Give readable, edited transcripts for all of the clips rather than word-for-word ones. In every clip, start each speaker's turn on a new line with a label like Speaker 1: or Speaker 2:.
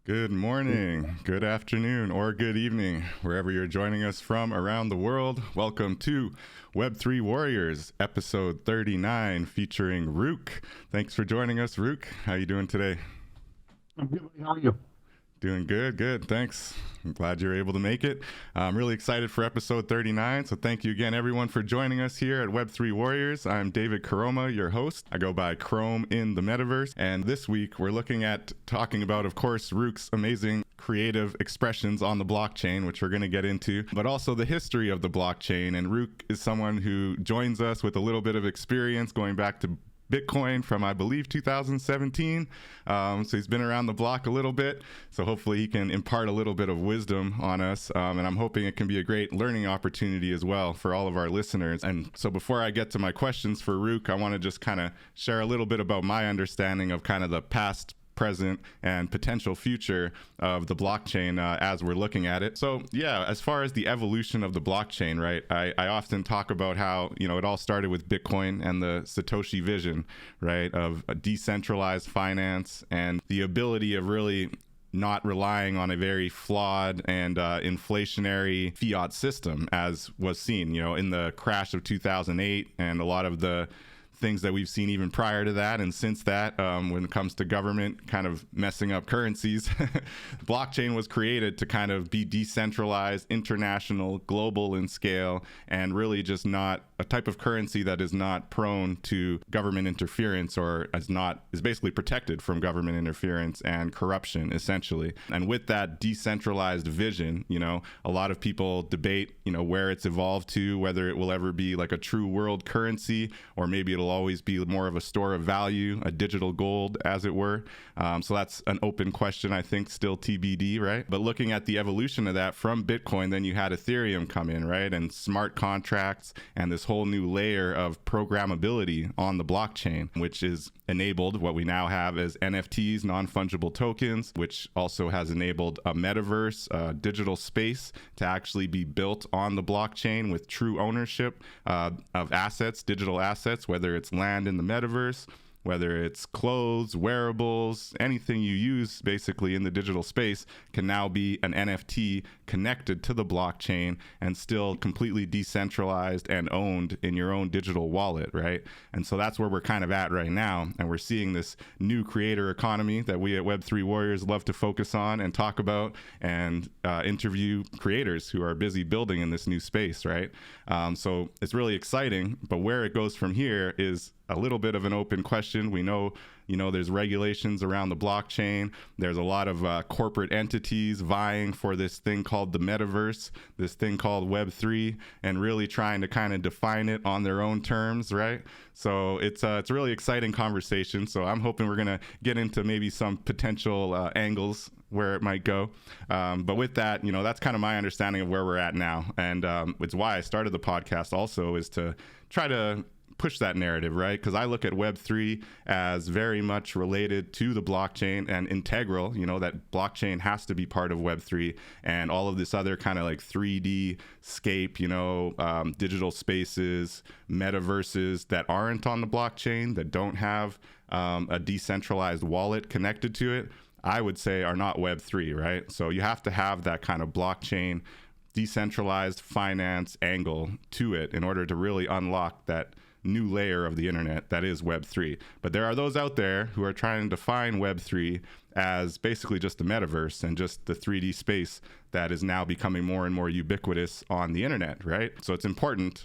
Speaker 1: Good morning, good afternoon, or good evening, wherever you're joining us from around the world. Welcome to Web3 Warriors, episode 39, featuring RUKE. Thanks for joining us, RUKE. How you doing today?
Speaker 2: I'm good. How are you?
Speaker 1: Doing good. Thanks. I'm glad you're able to make it. I'm really excited for episode 39. So thank you again, everyone, for joining us here at Web3 Warriors. I'm David Krome, your host. I go by Krome in the metaverse. And this week, we're looking at talking about, of course, RUKE's amazing creative expressions on the blockchain, which we're going to get into, but also the history of the blockchain. And RUKE is someone who joins us with a little bit of experience going back to Bitcoin from, I believe, 2017. So he's been around the block a little bit. So hopefully he can impart a little bit of wisdom on us. And I'm hoping it can be a great learning opportunity as well for all of our listeners. And so before I get to my questions for RUKE, I want to just kind of share a little bit about my understanding of kind of the past, present, and potential future of the blockchain as we're looking at it. So yeah, as far as the evolution of the blockchain, right, I often talk about how, it all started with Bitcoin and the Satoshi vision, right, of a decentralized finance and the ability of really not relying on a very flawed and inflationary fiat system, as was seen, in the crash of 2008 and a lot of the things that we've seen even prior to that and since that, when it comes to government kind of messing up currencies. Blockchain was created to kind of be decentralized, international, global in scale, and really just not a type of currency that is not prone to government interference, or is basically protected from government interference and corruption, essentially. And with that decentralized vision, a lot of people debate, where it's evolved to, whether it will ever be like a true world currency, or maybe it'll always be more of a store of value, a digital gold, as it were. So that's an open question, I think, still TBD, right? But looking at the evolution of that from Bitcoin, then you had Ethereum come in, right? And smart contracts and this whole new layer of programmability on the blockchain, which is enabled what we now have as NFTs, non-fungible tokens, which also has enabled a metaverse, a digital space to actually be built on the blockchain with true ownership of assets, digital assets, whether it's land in the metaverse, whether it's clothes, wearables, anything you use basically in the digital space can now be an NFT connected to the blockchain and still completely decentralized and owned in your own digital wallet, right? And so that's where we're kind of at right now. And we're seeing this new creator economy that we at Web3 Warriors love to focus on and talk about and interview creators who are busy building in this new space, right? So it's really exciting, but where it goes from here is a little bit of an open question. We know, there's regulations around the blockchain. There's a lot of corporate entities vying for this thing called the metaverse, this thing called Web3, and really trying to kind of define it on their own terms, right? So it's a really exciting conversation. So I'm hoping we're going to get into maybe some potential angles where it might go. But with that, that's kind of my understanding of where we're at now. And it's why I started the podcast also, is to try to push that narrative, right? Because I look at Web3 as very much related to the blockchain and integral, that blockchain has to be part of Web3 and all of this other kind of like 3D scape, digital spaces, metaverses that aren't on the blockchain, that don't have a decentralized wallet connected to it, I would say are not Web3, right? So you have to have that kind of blockchain decentralized finance angle to it in order to really unlock that new layer of the internet that is Web3. But there are those out there who are trying to define Web3 as basically just the metaverse and just the 3D space that is now becoming more and more ubiquitous on the internet, right? So it's important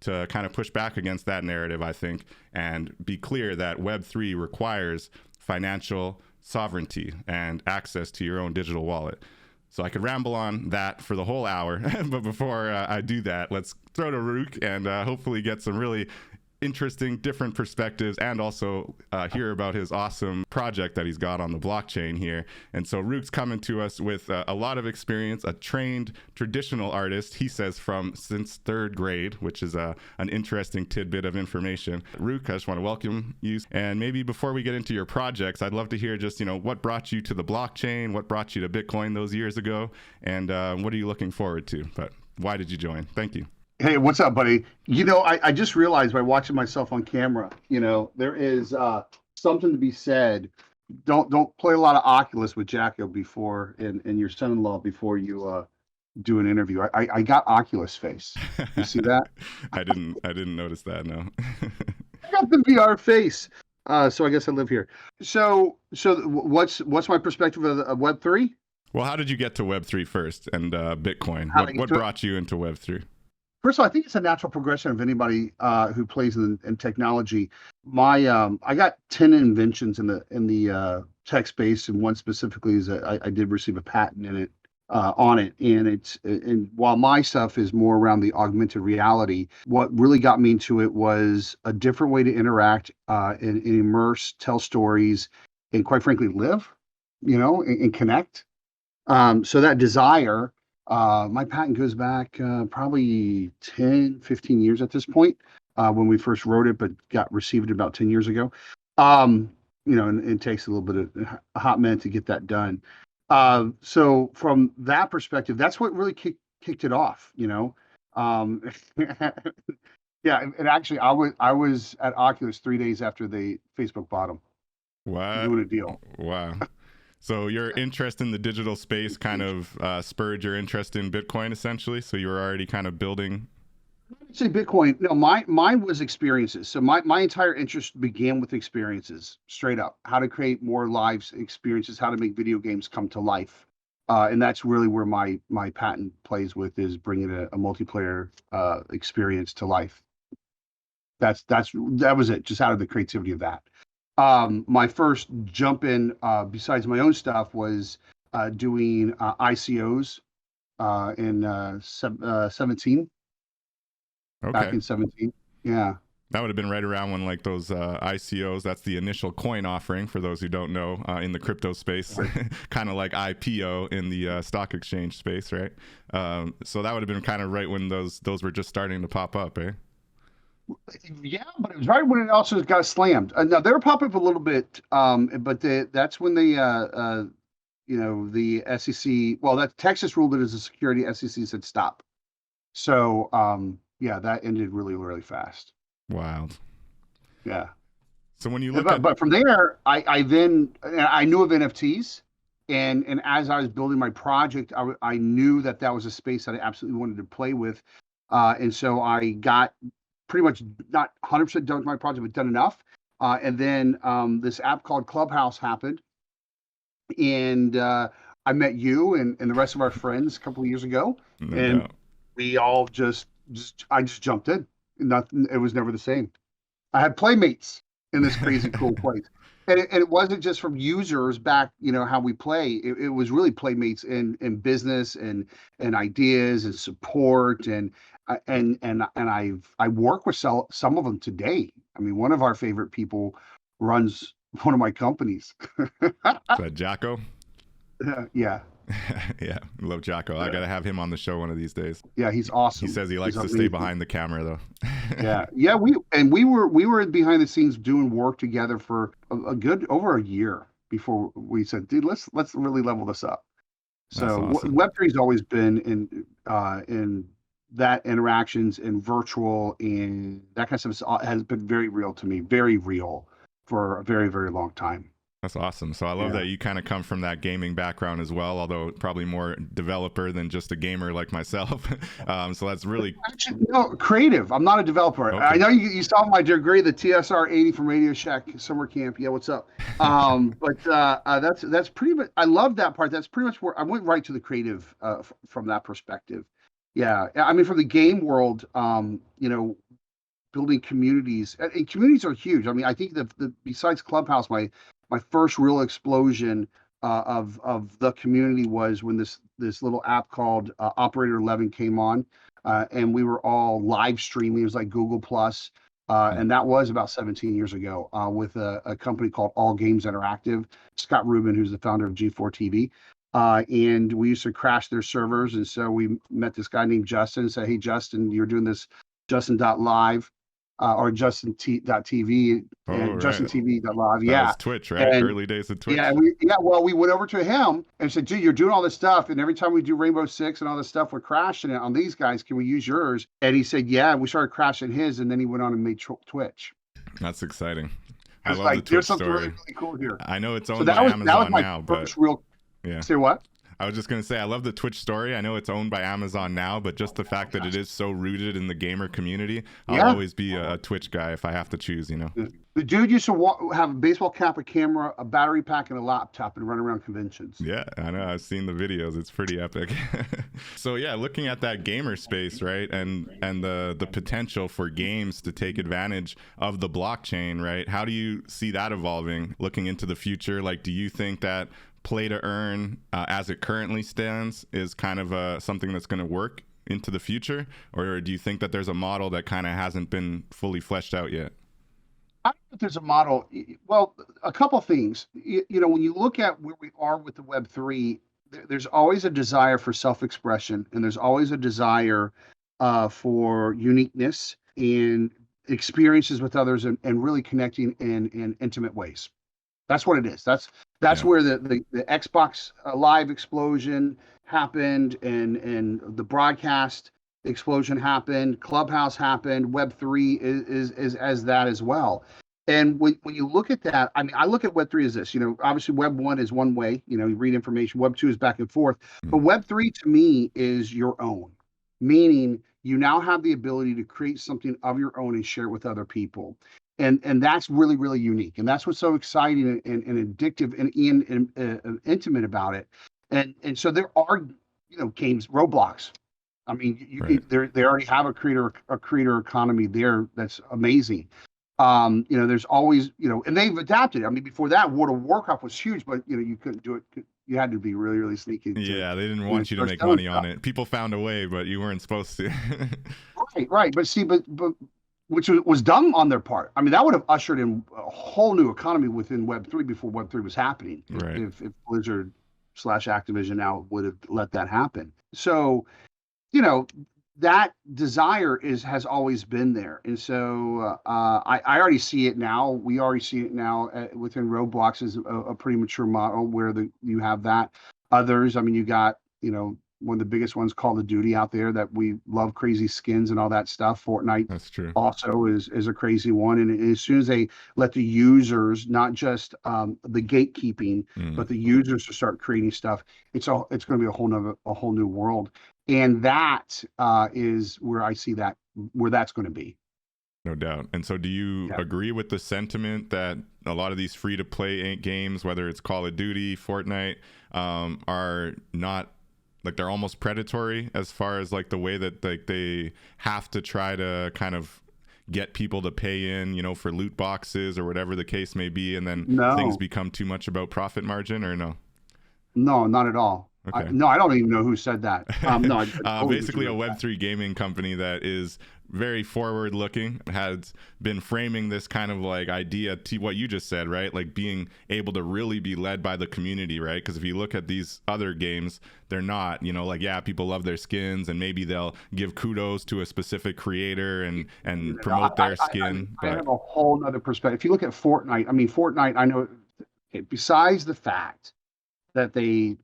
Speaker 1: to kind of push back against that narrative, I think, and be clear that Web3 requires financial sovereignty and access to your own digital wallet. So I could ramble on that for the whole hour, but before I do that, let's throw to RUKE and hopefully get some really interesting, different perspectives, and also hear about his awesome project that he's got on the blockchain here. And so RUKE's coming to us with a lot of experience, a trained traditional artist, he says, since third grade, which is an interesting tidbit of information. RUKE, I just want to welcome you. And maybe before we get into your projects, I'd love to hear just, what brought you to the blockchain, what brought you to Bitcoin those years ago, and what are you looking forward to? But why did you join? Thank you.
Speaker 2: Hey, what's up, buddy? I just realized by watching myself on camera, there is something to be said don't play a lot of Oculus with Jacko before and your son-in-law before you do an interview. I got Oculus face. You see that?
Speaker 1: I didn't notice that. No.
Speaker 2: I got the VR face. So I guess I live here. So what's my perspective of Web3?
Speaker 1: Well, how did you get to Web3 first and Bitcoin?
Speaker 2: How did I get
Speaker 1: What
Speaker 2: to it?
Speaker 1: brought you into Web3?
Speaker 2: First of all, I think it's a natural progression of anybody who plays in technology. I got 10 inventions in the tech space, and one specifically is I did receive a patent in it on it, and while my stuff is more around the augmented reality, what really got me into it was a different way to interact and immerse, tell stories, and quite frankly, live, and connect. So that desire, my patent goes back probably 10, 15 years at this point, when we first wrote it, but got received about 10 years ago. And it takes a little bit of a hot minute to get that done. So from that perspective, that's what really kicked it off. Yeah, and actually, I was at Oculus 3 days after the Facebook bought them,
Speaker 1: What?
Speaker 2: doing a deal.
Speaker 1: Wow. So your interest in the digital space kind of spurred your interest in Bitcoin, essentially. So you were already kind of building.
Speaker 2: I'd say Bitcoin. No, mine was experiences. So my entire interest began with experiences, straight up. How to create more live experiences, how to make video games come to life, and that's really where my patent plays with, is bringing a multiplayer experience to life. That was it. Just out of the creativity of that. My first jump in, besides my own stuff, was doing ICOs in 17. Back
Speaker 1: Okay.
Speaker 2: in 17. Yeah.
Speaker 1: That would have been right around when like those ICOs, that's the initial coin offering for those who don't know, in the crypto space, kind of like IPO in the stock exchange space, right? So that would have been kind of right when those were just starting to pop up, eh?
Speaker 2: Yeah, but it was right when it also got slammed. Now they were popping up a little bit, but that's when the SEC, well, that Texas ruled it as a security. SEC said stop. So yeah, that ended really, really fast.
Speaker 1: Wild.
Speaker 2: Yeah.
Speaker 1: So when you
Speaker 2: Yeah,
Speaker 1: look at,
Speaker 2: but from there, I knew of NFTs, and as I was building my project, I knew that was a space that I absolutely wanted to play with, and so I got pretty much not 100% done with my project, but done enough. And then this app called Clubhouse happened, and I met you and the rest of our friends a couple of years ago,
Speaker 1: no
Speaker 2: and
Speaker 1: doubt.
Speaker 2: we all I just jumped in. Nothing. It was never the same. I had playmates in this crazy cool place. And it wasn't just from users back, how we play. It was really playmates in business and ideas and support and I work with some of them today. I mean, one of our favorite people runs one of my companies.
Speaker 1: Is that Jocko?
Speaker 2: Yeah.
Speaker 1: Yeah, love Jocko. I gotta have him on the show one of these days.
Speaker 2: Yeah, he's awesome.
Speaker 1: He says he likes
Speaker 2: He's
Speaker 1: to stay
Speaker 2: amazing.
Speaker 1: behind the camera though.
Speaker 2: Yeah. We were behind the scenes doing work together for a good over a year before we said, dude, let's really level this up.
Speaker 1: That's
Speaker 2: So
Speaker 1: awesome.
Speaker 2: Web3 has always been in that interactions and virtual and that kind of stuff has been very real to me, very real for a very, very long time.
Speaker 1: That's awesome. So I love
Speaker 2: Yeah.
Speaker 1: that you kind of come from that gaming background as well, although probably more developer than just a gamer like myself. So that's really
Speaker 2: Actually, no, creative. I'm not a developer.
Speaker 1: Okay.
Speaker 2: I know you saw my degree, the TSR 80 from Radio Shack Summer Camp. Yeah, what's up? But that's pretty much. I love that part. That's pretty much where I went right to the creative from that perspective. Yeah, I mean, from the game world, building communities, and communities are huge. I mean, I think the besides Clubhouse, my first real explosion of the community was when this little app called Operator 11 came on, and we were all live streaming. It was like Google Plus, and that was about 17 years ago, with a company called All Games Interactive. Scott Rubin, who's the founder of G4 TV. And we used to crash their servers, and so we met this guy named Justin and said, "Hey, Justin, you're doing this Justin.live." Or Justin.tv and
Speaker 1: right.
Speaker 2: JustinTV.live.
Speaker 1: That
Speaker 2: Yeah.
Speaker 1: was Twitch, right?
Speaker 2: And
Speaker 1: Early days of Twitch.
Speaker 2: well, we went over to him and said, dude, you're doing all this stuff. And every time we do Rainbow Six and all this stuff, we're crashing it on these guys. Can we use yours? And he said, yeah. And we started crashing his. And then he went on and made Twitch.
Speaker 1: That's exciting. I
Speaker 2: It's
Speaker 1: love the
Speaker 2: like there's
Speaker 1: Twitch
Speaker 2: something really,
Speaker 1: story.
Speaker 2: really cool here.
Speaker 1: I know it's
Speaker 2: So
Speaker 1: owned by
Speaker 2: that was
Speaker 1: Amazon
Speaker 2: my
Speaker 1: now, but
Speaker 2: first real.
Speaker 1: yeah.
Speaker 2: Say what?
Speaker 1: I was just going to say, I love the Twitch story. I know it's owned by Amazon now, but just the fact that it is so rooted in the gamer community, I'll
Speaker 2: Yeah.
Speaker 1: always be a Twitch guy if I have to choose, you know?
Speaker 2: The dude used to have a baseball cap, a camera, a battery pack, and a laptop and run around conventions.
Speaker 1: Yeah, I know. I've seen the videos. It's pretty epic. So yeah, looking at that gamer space, right, and the potential for games to take advantage of the blockchain, right? How do you see that evolving looking into the future? Like, do you think that play to earn as it currently stands is kind of something that's going to work into the future, or do you think that there's a model that kind of hasn't been fully fleshed out yet?
Speaker 2: I don't know if there's a model. Well, a couple things. When you look at where we are with the Web3, there's always a desire for self-expression, and there's always a desire for uniqueness and experiences with others, and really connecting in intimate ways. That's what it is. That's
Speaker 1: Yeah.
Speaker 2: where the Xbox Live explosion happened, and the broadcast explosion happened. Clubhouse happened. Web3 is as that as well. And when you look at that, I mean, I look at Web3 as this. Obviously Web1 is one way. You read information. Web2 is back and forth. But Web3 to me is your own, meaning you now have the ability to create something of your own and share it with other people. And that's really, really unique. And that's what's so exciting and addictive and intimate about it. And so there are, games, Roblox. I mean,
Speaker 1: Right.
Speaker 2: they already have a creator economy there that's amazing. There's always, and they've adapted. I mean, before that, World of Warcraft was huge, but you couldn't do it. You had to be really, really sneaky.
Speaker 1: Yeah, they didn't want you to
Speaker 2: start
Speaker 1: make
Speaker 2: selling
Speaker 1: money on
Speaker 2: stuff.
Speaker 1: it. People found a way, but you weren't supposed to.
Speaker 2: Right. But see, but which was dumb on their part. I mean, that would have ushered in a whole new economy within Web3 before Web3 was happening.
Speaker 1: Right.
Speaker 2: If Blizzard / Activision now would have let that happen. So, that desire has always been there. And so I already see it now. We already see it now within Roblox is a pretty mature model where you have that. Others, I mean, you got, one of the biggest ones, Call of Duty out there, that we love, crazy skins and all that stuff. Fortnite
Speaker 1: That's true.
Speaker 2: also is a crazy one. And as soon as they let the users, not just the gatekeeping, but the users to start creating stuff, it's going to be a whole new world. And that is where I see where that's going to be.
Speaker 1: No doubt. And so do you agree with the sentiment that a lot of these free-to-play games, whether it's Call of Duty, Fortnite, are not, like, they're almost predatory as far as like the way that they have to try to kind of get people to pay in, for loot boxes or whatever the case may be, and then things become too much about profit margin, or no?
Speaker 2: No, not at all.
Speaker 1: Okay.
Speaker 2: I don't even know who said that. No,
Speaker 1: basically a Web3 gaming company that is very forward looking, has been framing this kind of like idea to what you just said, right? Like being able to really be led by the community, right? Because if you look at these other games, they're not, like, yeah, people love their skins and maybe they'll give kudos to a specific creator and promote their skin.
Speaker 2: I have a whole nother perspective. If you look at Fortnite, I know, besides the fact that they,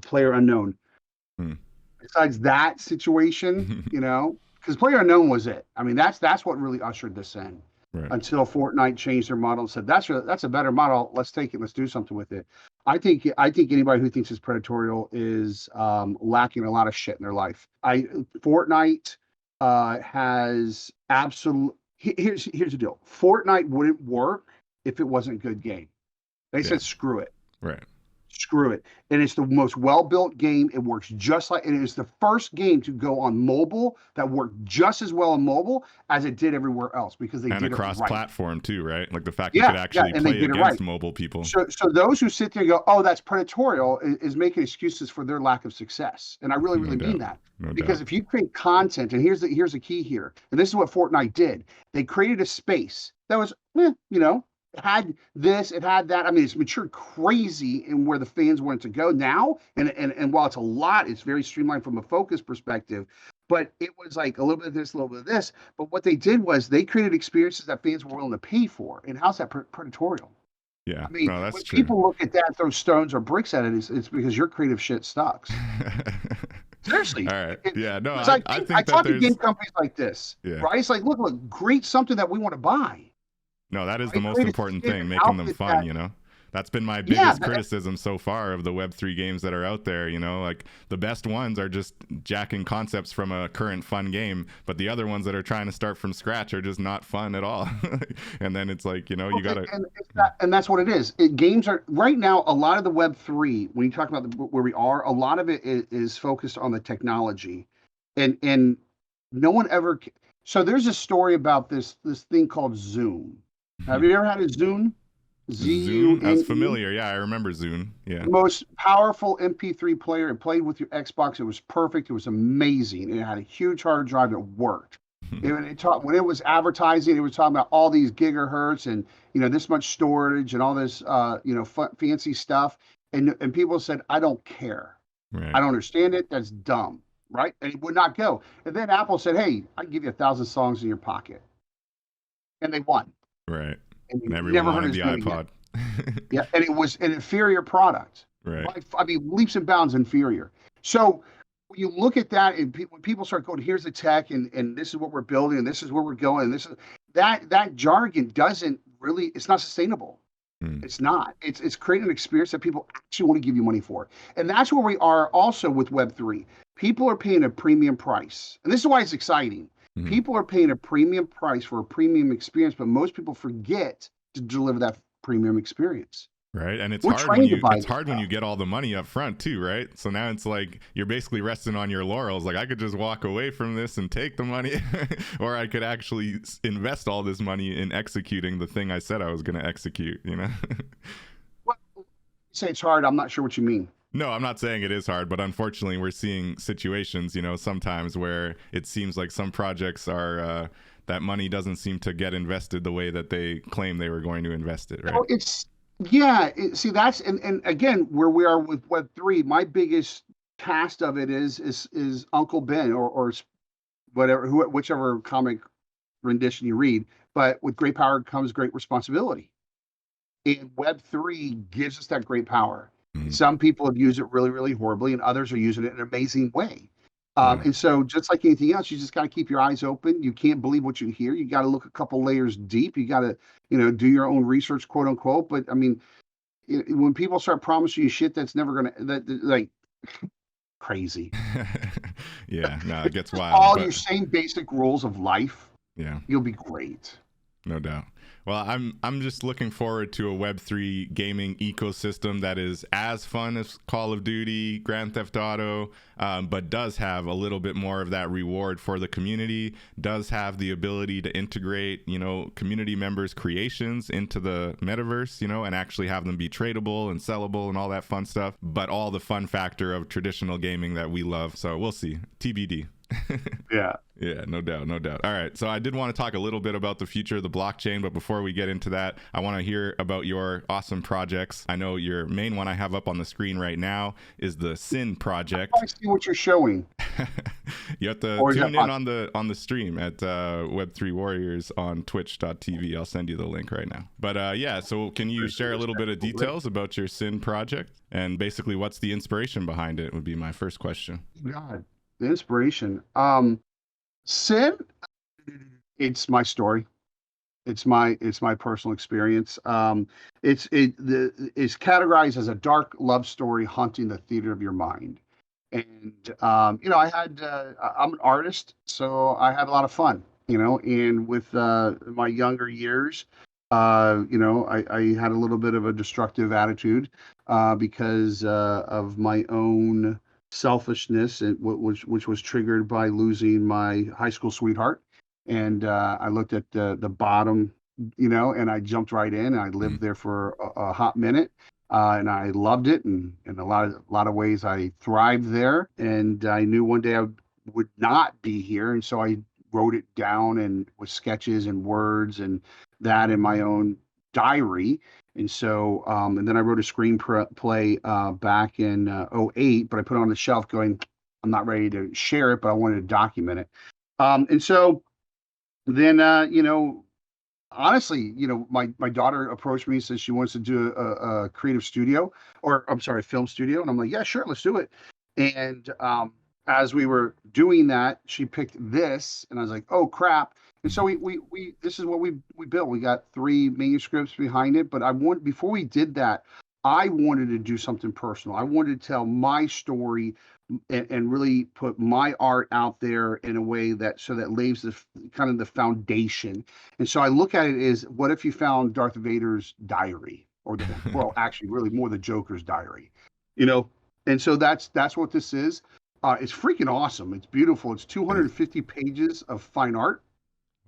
Speaker 2: player unknown. Besides that situation, because player unknown was it. I mean, that's what really ushered this in. Right. Until Fortnite changed their model and said, that's a better model. Let's take it. Let's do something with it. I think anybody who thinks it's predatory is lacking a lot of shit in their life. Fortnite has absolute. Here's the deal. Fortnite wouldn't work if it wasn't a good game. They said, screw it.
Speaker 1: Right.
Speaker 2: Screw it. And it's the most well-built game. It works just like, and it is the first game to go on mobile that worked just as well on mobile as it did everywhere else, because they did it right.
Speaker 1: And across platform too, right? Like the fact you could actually play against mobile people.
Speaker 2: So those who sit there and go, oh, that's predatorial, is making excuses for their lack of success. And I really, really mean that. Because if you create content, and here's the key here, and this is what Fortnite did. They created a space that was, it had this, it had that. I mean, it's matured crazy in where the fans want it to go now. And while it's a lot, it's very streamlined from a focus perspective. But it was like a little bit of this, a little bit of this. But what they did was they created experiences that fans were willing to pay for. And how's that predatorial?
Speaker 1: Yeah,
Speaker 2: I mean,
Speaker 1: that's
Speaker 2: when
Speaker 1: true.
Speaker 2: people look at that, throw stones or bricks at it, it's because your creative shit sucks. Seriously.
Speaker 1: All right. Yeah, no,
Speaker 2: I talk to game companies like this, right? It's like, look, great, something that we want to buy.
Speaker 1: No, that is the
Speaker 2: right?
Speaker 1: most
Speaker 2: Create a
Speaker 1: important
Speaker 2: skin,
Speaker 1: thing,
Speaker 2: an
Speaker 1: making them
Speaker 2: outfit
Speaker 1: fun,
Speaker 2: that,
Speaker 1: you know? That's been my
Speaker 2: yeah,
Speaker 1: biggest criticism so far of the Web3 games that are out there, you know? Like, the best ones are just jacking concepts from a current fun game, but the other ones that are trying to start from scratch are just not fun at all. And then it's like, you know, you gotta.
Speaker 2: and that's what it is. Games are right now. A lot of the Web3, when you talk about where we are, a lot of it is focused on the technology, and no one ever. So there's a story about this thing called Zoom. Have you ever had a Zoom?
Speaker 1: Zune, I was
Speaker 2: Zune.
Speaker 1: familiar. Yeah, I remember Zune. Yeah.
Speaker 2: Most powerful MP3 player. It played with your Xbox. It was perfect. It was amazing. It had a huge hard drive. It worked. It taught when it was advertising. It was talking about all these gigahertz and this much storage and all this fancy stuff. And people said, I don't care.
Speaker 1: Right.
Speaker 2: I don't understand it. That's dumb, right? And it would not go. And then Apple said, hey, I can give you 1,000 songs in your pocket, and they won.
Speaker 1: Right.
Speaker 2: And
Speaker 1: And
Speaker 2: you
Speaker 1: everyone
Speaker 2: never heard
Speaker 1: wanted
Speaker 2: his
Speaker 1: the
Speaker 2: name again.
Speaker 1: iPod.
Speaker 2: Yeah, and it was an inferior product.
Speaker 1: Right.
Speaker 2: I mean, leaps and bounds inferior. So when you look at that, and when people start going, here's the tech, and this is what we're building, and this is where we're going, and this is that jargon doesn't really, it's not sustainable.
Speaker 1: Mm.
Speaker 2: It's not. It's creating an experience that people actually want to give you money for, and that's where we are also with Web3. People are paying a premium price, and this is why it's exciting.
Speaker 1: Mm-hmm.
Speaker 2: People are paying a premium price for a premium experience, but most people forget to deliver that premium experience.
Speaker 1: Right. And it's
Speaker 2: We're
Speaker 1: hard when
Speaker 2: trained to
Speaker 1: you
Speaker 2: buy
Speaker 1: it's
Speaker 2: this
Speaker 1: hard when
Speaker 2: stuff.
Speaker 1: you get all the money up front too, right? So now it's like you're basically resting on your laurels. Like, I could just walk away from this and take the money, or I could actually invest all this money in executing the thing I said I was going to execute, you know?
Speaker 2: Well, you say it's hard. I'm not sure what you mean.
Speaker 1: No, I'm not saying it is hard, but unfortunately we're seeing situations, you know, sometimes where it seems like some projects are that money doesn't seem to get invested the way that they claim they were going to invest it, right?
Speaker 2: No, see, that's and again where we are with Web3. My biggest cast of it is Uncle Ben or whatever, whichever comic rendition you read. But with great power comes great responsibility. And Web3 gives us that great power.
Speaker 1: Mhm.
Speaker 2: Some people have used it really, really horribly, and others are using it in an amazing way.
Speaker 1: Yeah.
Speaker 2: And so, just like anything else, you just got to keep your eyes open. You can't believe what you hear. You got to look a couple layers deep. You got to, do your own research, quote unquote. But I mean, when people start promising you shit that's never gonna, like crazy.
Speaker 1: Yeah, no, it gets
Speaker 2: Just
Speaker 1: wild.
Speaker 2: follow
Speaker 1: But
Speaker 2: your same basic rules of life.
Speaker 1: yeah,
Speaker 2: You'll be great.
Speaker 1: no doubt. Well, I'm just looking forward to a Web3 gaming ecosystem that is as fun as Call of Duty, Grand Theft Auto, but does have a little bit more of that reward for the community, does have the ability to integrate, community members' creations into the metaverse, and actually have them be tradable and sellable and all that fun stuff, but all the fun factor of traditional gaming that we love. So we'll see. TBD.
Speaker 2: Yeah.
Speaker 1: Yeah, no doubt, no doubt. All right, so I did want to talk a little bit about the future of the blockchain, but before we get into that, I want to hear about your awesome projects. I know your main one I have up on the screen right now is the SIN project.
Speaker 2: I see what you're showing.
Speaker 1: You have to tune in on the stream at Web3 Warriors on twitch.tv. I'll send you the link right now. But yeah, so can you share a little bit of details about your SIN project and basically what's the inspiration behind it would be my first question.
Speaker 2: God, the inspiration. SIN, it's my story. It's my personal experience. It's categorized as a dark love story haunting the theater of your mind. And I'm an artist, so I had a lot of fun. And with my younger years, I had a little bit of a destructive attitude because of my own selfishness, which was triggered by losing my high school sweetheart. And I looked at the bottom, and I jumped right in. And I lived there for a hot minute, and I loved it. And in a lot of ways, I thrived there. And I knew one day I would not be here, and so I wrote it down and with sketches and words and that in my own diary. And so, and then I wrote a screenplay back in '08, but I put it on the shelf going, I'm not ready to share it, but I wanted to document it. And so then, honestly, my daughter approached me and says she wants to do a creative studio, or I'm sorry, a film studio. And I'm like, yeah, sure, let's do it. And as we were doing that, she picked this, and I was like, oh, crap. And so we this is what we built. We got 3 manuscripts behind it, but before we did that, I wanted to do something personal. I wanted to tell my story and really put my art out there in a way that so that lays the kind of the foundation. And so I look at it as, what if you found Darth Vader's diary, or well, actually, really more the Joker's diary, you know? And so that's what this is. It's freaking awesome. It's beautiful. It's 250 pages of fine art.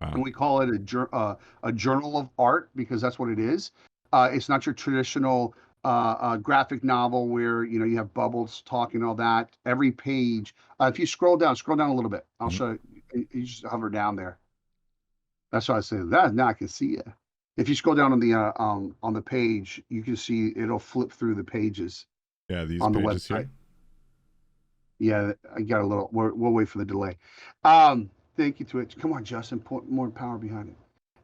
Speaker 1: Wow.
Speaker 2: And we call it a journal of art because that's what it is. It's not your traditional graphic novel where you have bubbles talking, all that. Every page, if you scroll down a little bit, I'll show you. You just hover down there. That's what I say. That now I can see it. If you scroll down on the page, you can see it'll flip through the pages.
Speaker 1: Yeah, these
Speaker 2: on the
Speaker 1: pages
Speaker 2: website.
Speaker 1: here.
Speaker 2: Yeah, I got a little. We'll wait for the delay. Thank you, Twitch. Come on, Justin, put more power behind it.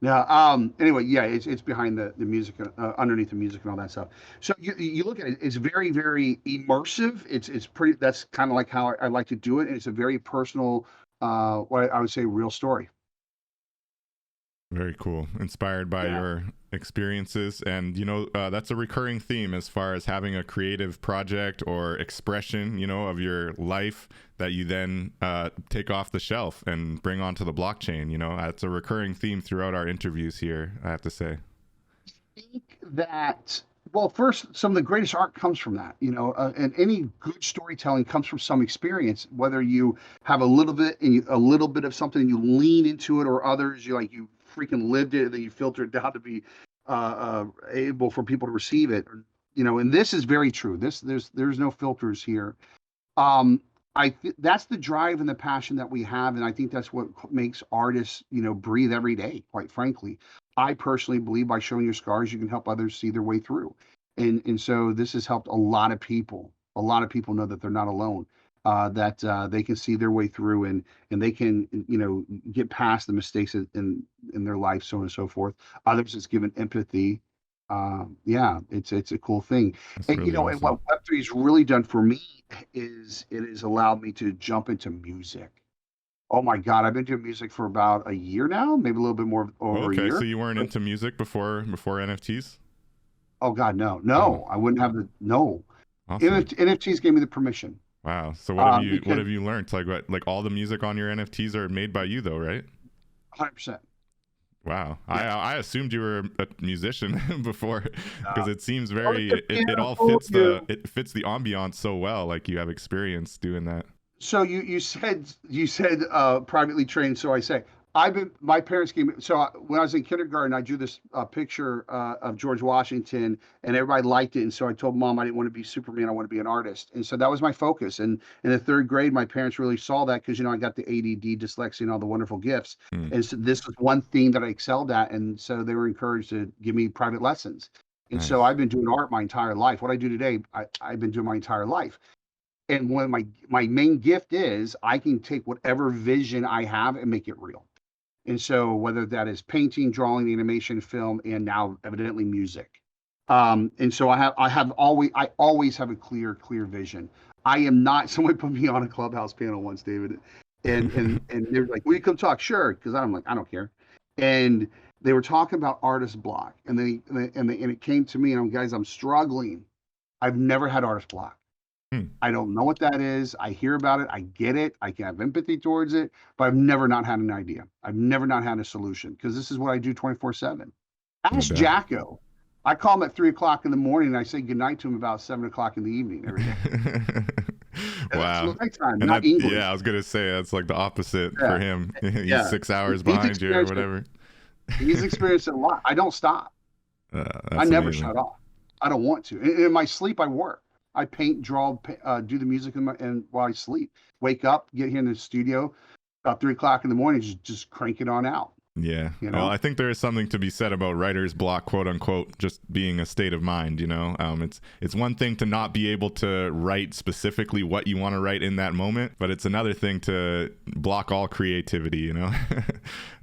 Speaker 2: Now, anyway, yeah, it's behind the music, underneath the music and all that stuff. So you look at it, it's very, very immersive. It's pretty. That's kind of like how I like to do it, and it's a very personal, what I would say, real story.
Speaker 1: Very cool. Inspired by your experiences. And, that's a recurring theme as far as having a creative project or expression, of your life that you then take off the shelf and bring onto the blockchain. That's a recurring theme throughout our interviews here, I have to say.
Speaker 2: I think that, well, first, some of the greatest art comes from that, and any good storytelling comes from some experience, whether you have a little bit of something and you lean into it, or others, you freaking lived it and then you filter it down to be able for people to receive it, and this is very true. There's no filters here. That's the drive and the passion that we have, and I think that's what makes artists, breathe every day, quite frankly. I personally believe by showing your scars, you can help others see their way through. And so this has helped a lot of people. A lot of people know that they're not alone, that they can see their way through, and they can, get past the mistakes in their life, so on and so forth. Others, it's given empathy. Yeah, it's a cool thing.
Speaker 1: That's
Speaker 2: And,
Speaker 1: really
Speaker 2: and
Speaker 1: awesome.
Speaker 2: what Web3 has really done for me is it has allowed me to jump into music. Oh my God, I've been doing music for about a year now, maybe a little bit more over a
Speaker 1: Okay,
Speaker 2: year.
Speaker 1: so you weren't into music before NFTs?
Speaker 2: Oh God, no,
Speaker 1: Oh,
Speaker 2: I wouldn't have no.
Speaker 1: awesome.
Speaker 2: NFTs gave me the permission.
Speaker 1: Wow. So what have you
Speaker 2: Because
Speaker 1: learned? Like all the music on your NFTs are made by you though, right?
Speaker 2: 100%.
Speaker 1: Wow.
Speaker 2: Yeah.
Speaker 1: I assumed you were a musician before, because it seems very it all fits the ambiance so well, like you have experience doing that.
Speaker 2: So you said privately trained. So I say my parents gave me. So when I was in kindergarten, I drew this picture of George Washington, and everybody liked it. And so I told Mom I didn't want to be Superman. I want to be an artist. And so that was my focus. And in the 3rd grade, my parents really saw that because I got the ADD, dyslexia, and all the wonderful gifts. And so this was one thing that I excelled at. And so they were encouraged to give me private lessons. And
Speaker 1: Nice.
Speaker 2: so I've been doing art my entire life. What I do today, I've been doing my entire life. And one of my main gift is I can take whatever vision I have and make it real. And so whether that is painting, drawing, animation, film, and now evidently music. And so I always have a clear vision. I am not. Someone put me on a Clubhouse panel once, David, and they were like, "Will you come talk?" Sure, because I'm like, I don't care. And they were talking about artist block, and it came to me, and guys, I'm struggling. I've never had artist block. I don't know what that is. I hear about it. I get it. I can have empathy towards it, but I've never not had an idea. I've never not had a solution, because this is what I do 24/7. Ask Jacko. I call him at 3:00 in the morning and I say goodnight to him about 7:00 in the evening every day.
Speaker 1: Wow.
Speaker 2: That's my time,
Speaker 1: And
Speaker 2: not English.
Speaker 1: yeah, I was gonna say that's like the opposite for him. He's
Speaker 2: Yeah.
Speaker 1: 6 hours
Speaker 2: He's
Speaker 1: behind you or whatever.
Speaker 2: He's experienced it a lot. I don't stop. I
Speaker 1: That's
Speaker 2: never
Speaker 1: amazing.
Speaker 2: shut off. I don't want to. In my sleep, I work. I paint, draw, do the music and while I sleep. Wake up, get here in the studio about 3:00 in the morning, just crank it on out.
Speaker 1: Yeah. Well, I think there is something to be said about writer's block, quote unquote, just being a state of mind. It's one thing to not be able to write specifically what you want to write in that moment, but it's another thing to block all creativity.
Speaker 2: Like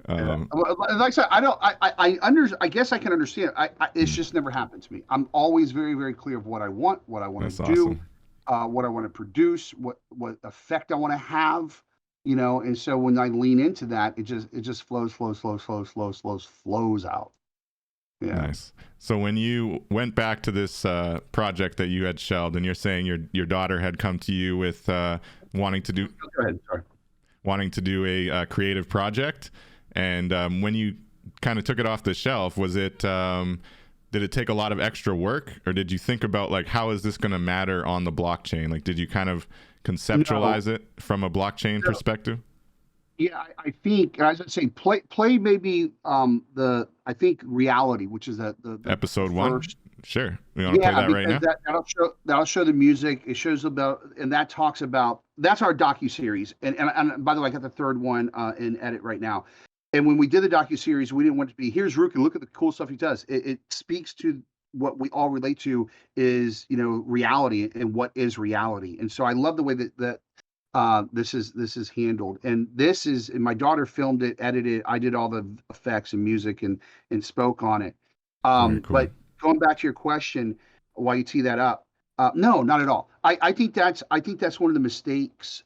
Speaker 2: I said, I guess I can understand. It's just never happened to me. I'm always very, very clear of what I want to do,
Speaker 1: awesome.
Speaker 2: What I want to produce, what effect I want to have. And so when I lean into that, it just flows out. Yeah.
Speaker 1: Nice. So when you went back to this project that you had shelved, and you're saying your daughter had come to you with wanting to do
Speaker 2: Go ahead. Sorry.
Speaker 1: wanting to do a creative project, and when you kind of took it off the shelf, was it did it take a lot of extra work, or did you think about like how is this going to matter on the blockchain? Like, did you kind of conceptualize it from a blockchain perspective?
Speaker 2: Yeah, I think, as I say, play maybe I think reality, which is the
Speaker 1: Episode
Speaker 2: first.
Speaker 1: 1. Sure, we want to play that right now.
Speaker 2: That'll show the music. It shows about, and that talks about, that's our docu-series. And by the way, I got the third one in edit right now. And when we did the docu-series, we didn't want it to be, here's RUKE, look at the cool stuff he does. It speaks to what we all relate to is, reality and what is reality. And so I love the way that this is handled. And my daughter filmed it, edited it. I did all the effects and music and spoke on it.
Speaker 1: Very cool.
Speaker 2: But going back to your question, why you tee that up? No, not at all. I think that's one of the mistakes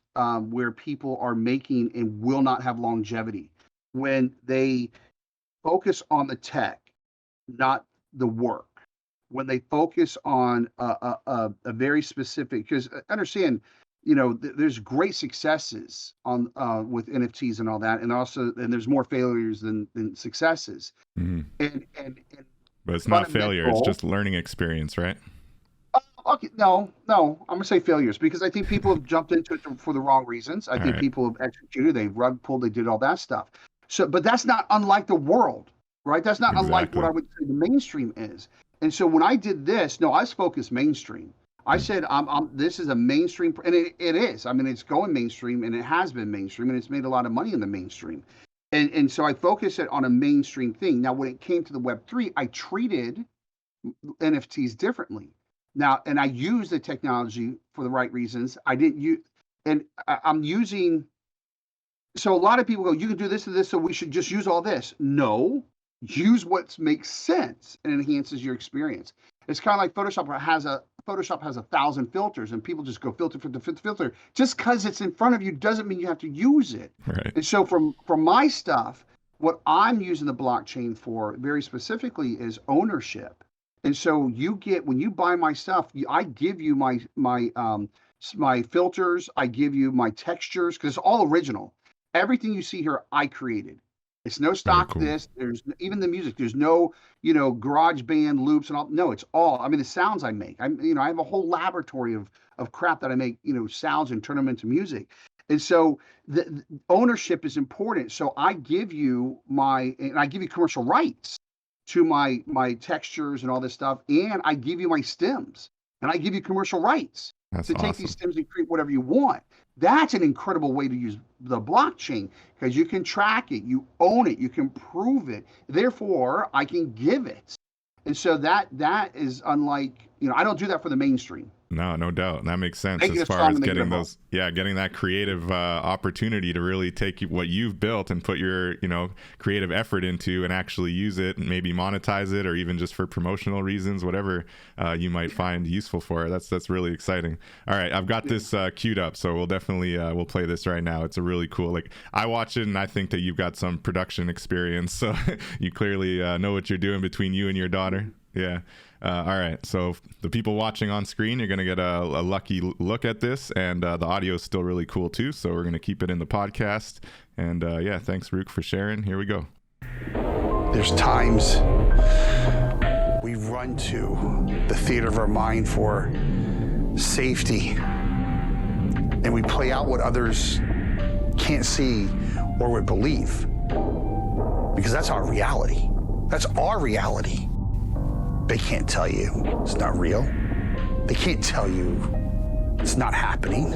Speaker 2: where people are making and will not have longevity when they focus on the tech, not the work. When they focus on a very specific, because understand, there's great successes on with NFTs and all that, and there's more failures than successes.
Speaker 1: Mm-hmm.
Speaker 2: And
Speaker 1: But it's not failure; it's just learning experience, right?
Speaker 2: Okay, no, I'm gonna say failures because I think people have jumped into it for the wrong reasons. I think people have executed, they rug pulled, they did all that stuff. So, but that's not unlike the world, right? That's not unlike what I would say the mainstream is. And so when I did this, no, I was focused mainstream. I said, this is a mainstream, and it is. I mean, it's going mainstream, and it has been mainstream, and it's made a lot of money in the mainstream. And so I focused it on a mainstream thing. Now, when it came to the Web3, I treated NFTs differently. Now, and I used the technology for the right reasons. I didn't use, and I'm using. So a lot of people go, you can do this and this, so we should just use all this. No, use what makes sense and enhances your experience. It's kind of like Photoshop has 1,000 filters, and people just go filter. Just because it's in front of you doesn't mean you have to use it.
Speaker 1: Right.
Speaker 2: And so from my stuff, what I'm using the blockchain for very specifically is ownership. And so when you buy my stuff, I give you my filters, I give you my textures, because it's all original. Everything you see here, I created. It's no stock.
Speaker 1: Cool.
Speaker 2: There's even the music. There's no, garage band loops and all. No, it's all. I mean, the sounds I make. I have a whole laboratory of crap that I make. Sounds and turn them into music. And so the ownership is important. So I give you commercial rights to my textures and all this stuff, and I give you my stems, and I give you commercial rights to take these stems and create whatever you want. That's an incredible way to use the blockchain because you can track it, you own it, you can prove it. Therefore, I can give it. And so that is unlike, I don't do that for the mainstream.
Speaker 1: No doubt. That makes sense as far as getting that creative opportunity to really take what you've built and put your, creative effort into and actually use it and maybe monetize it or even just for promotional reasons, whatever you might find useful for it. That's really exciting. All right. I've got this queued up, so we'll definitely, we'll play this right now. It's a really cool, I watch it and I think that you've got some production experience. So you clearly know what you're doing between you and your daughter. Yeah. All right. So the people watching on screen, you're going to get a lucky look at this, and the audio is still really cool too. So we're going to keep it in the podcast. And thanks, RUKE, for sharing. Here we go.
Speaker 3: There's times we run to the theater of our mind for safety, and we play out what others can't see or would believe, because that's our reality. That's our reality. They can't tell you it's not real. They can't tell you it's not happening.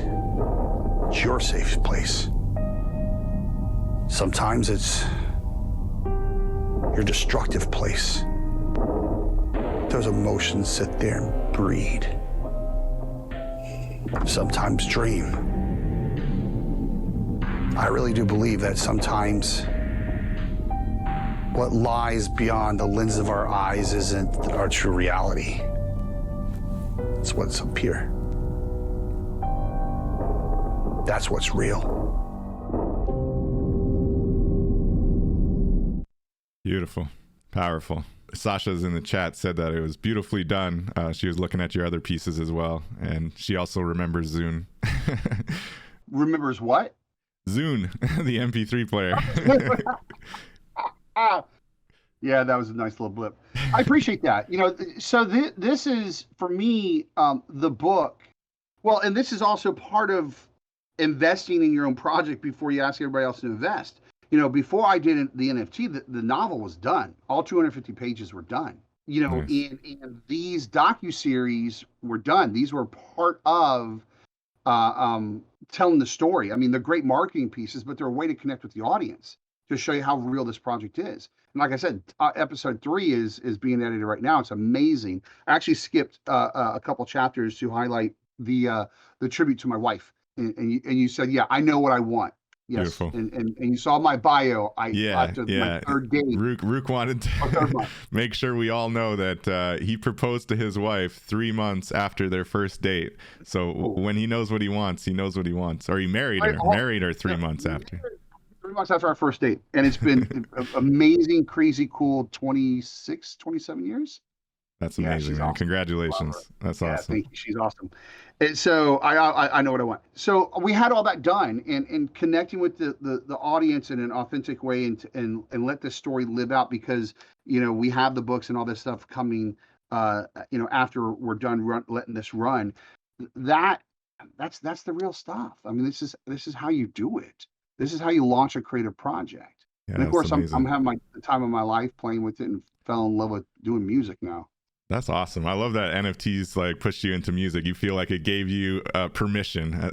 Speaker 3: It's your safe place. Sometimes it's your destructive place. Those emotions sit there and breed. Sometimes dream. I really do believe that sometimes what lies beyond the lens of our eyes isn't our true reality. It's what's up here. That's what's real.
Speaker 1: Beautiful. Powerful. Sasha's in the chat said that it was beautifully done. She was looking at your other pieces as well, and she also remembers Zune.
Speaker 2: Remembers what?
Speaker 1: Zune, the MP3 player.
Speaker 2: Yeah, that was a nice little blip. I appreciate that. So this is, for me, the book. Well, and this is also part of investing in your own project before you ask everybody else to invest. Before I did the NFT, the novel was done. All 250 pages were done.
Speaker 1: Nice.
Speaker 2: And these docuseries were done. These were part of telling the story. I mean, they're great marketing pieces, but they're a way to connect with the audience to show you how real this project is. And like I said, episode 3 is being edited right now. It's amazing. I actually skipped a couple chapters to highlight the tribute to my wife. And you said, yeah, I know what I want. Yes.
Speaker 1: Beautiful.
Speaker 2: And you saw my bio. My third date.
Speaker 1: RUKE wanted to make sure we all know that he proposed to his wife 3 months after their first date. So when he knows what he wants, he knows what he wants. Or he married her 3 months after.
Speaker 2: 3 months after our first date. And it's been amazing, crazy, cool 26, 27 years.
Speaker 1: That's amazing, man. Awesome. Congratulations. That's awesome.
Speaker 2: Thank you. She's awesome. And so I know what I want. So we had all that done, and connecting with the audience in an authentic way, and let this story live out, because we have the books and all this stuff coming after we're done letting this run. That's the real stuff. I mean, this is how you do it. This is how you launch a creative project. Yeah, and of course, I'm having the time of my life playing with it, and fell in love with doing music now.
Speaker 1: That's awesome. I love that NFTs like pushed you into music. You feel like it gave you permission.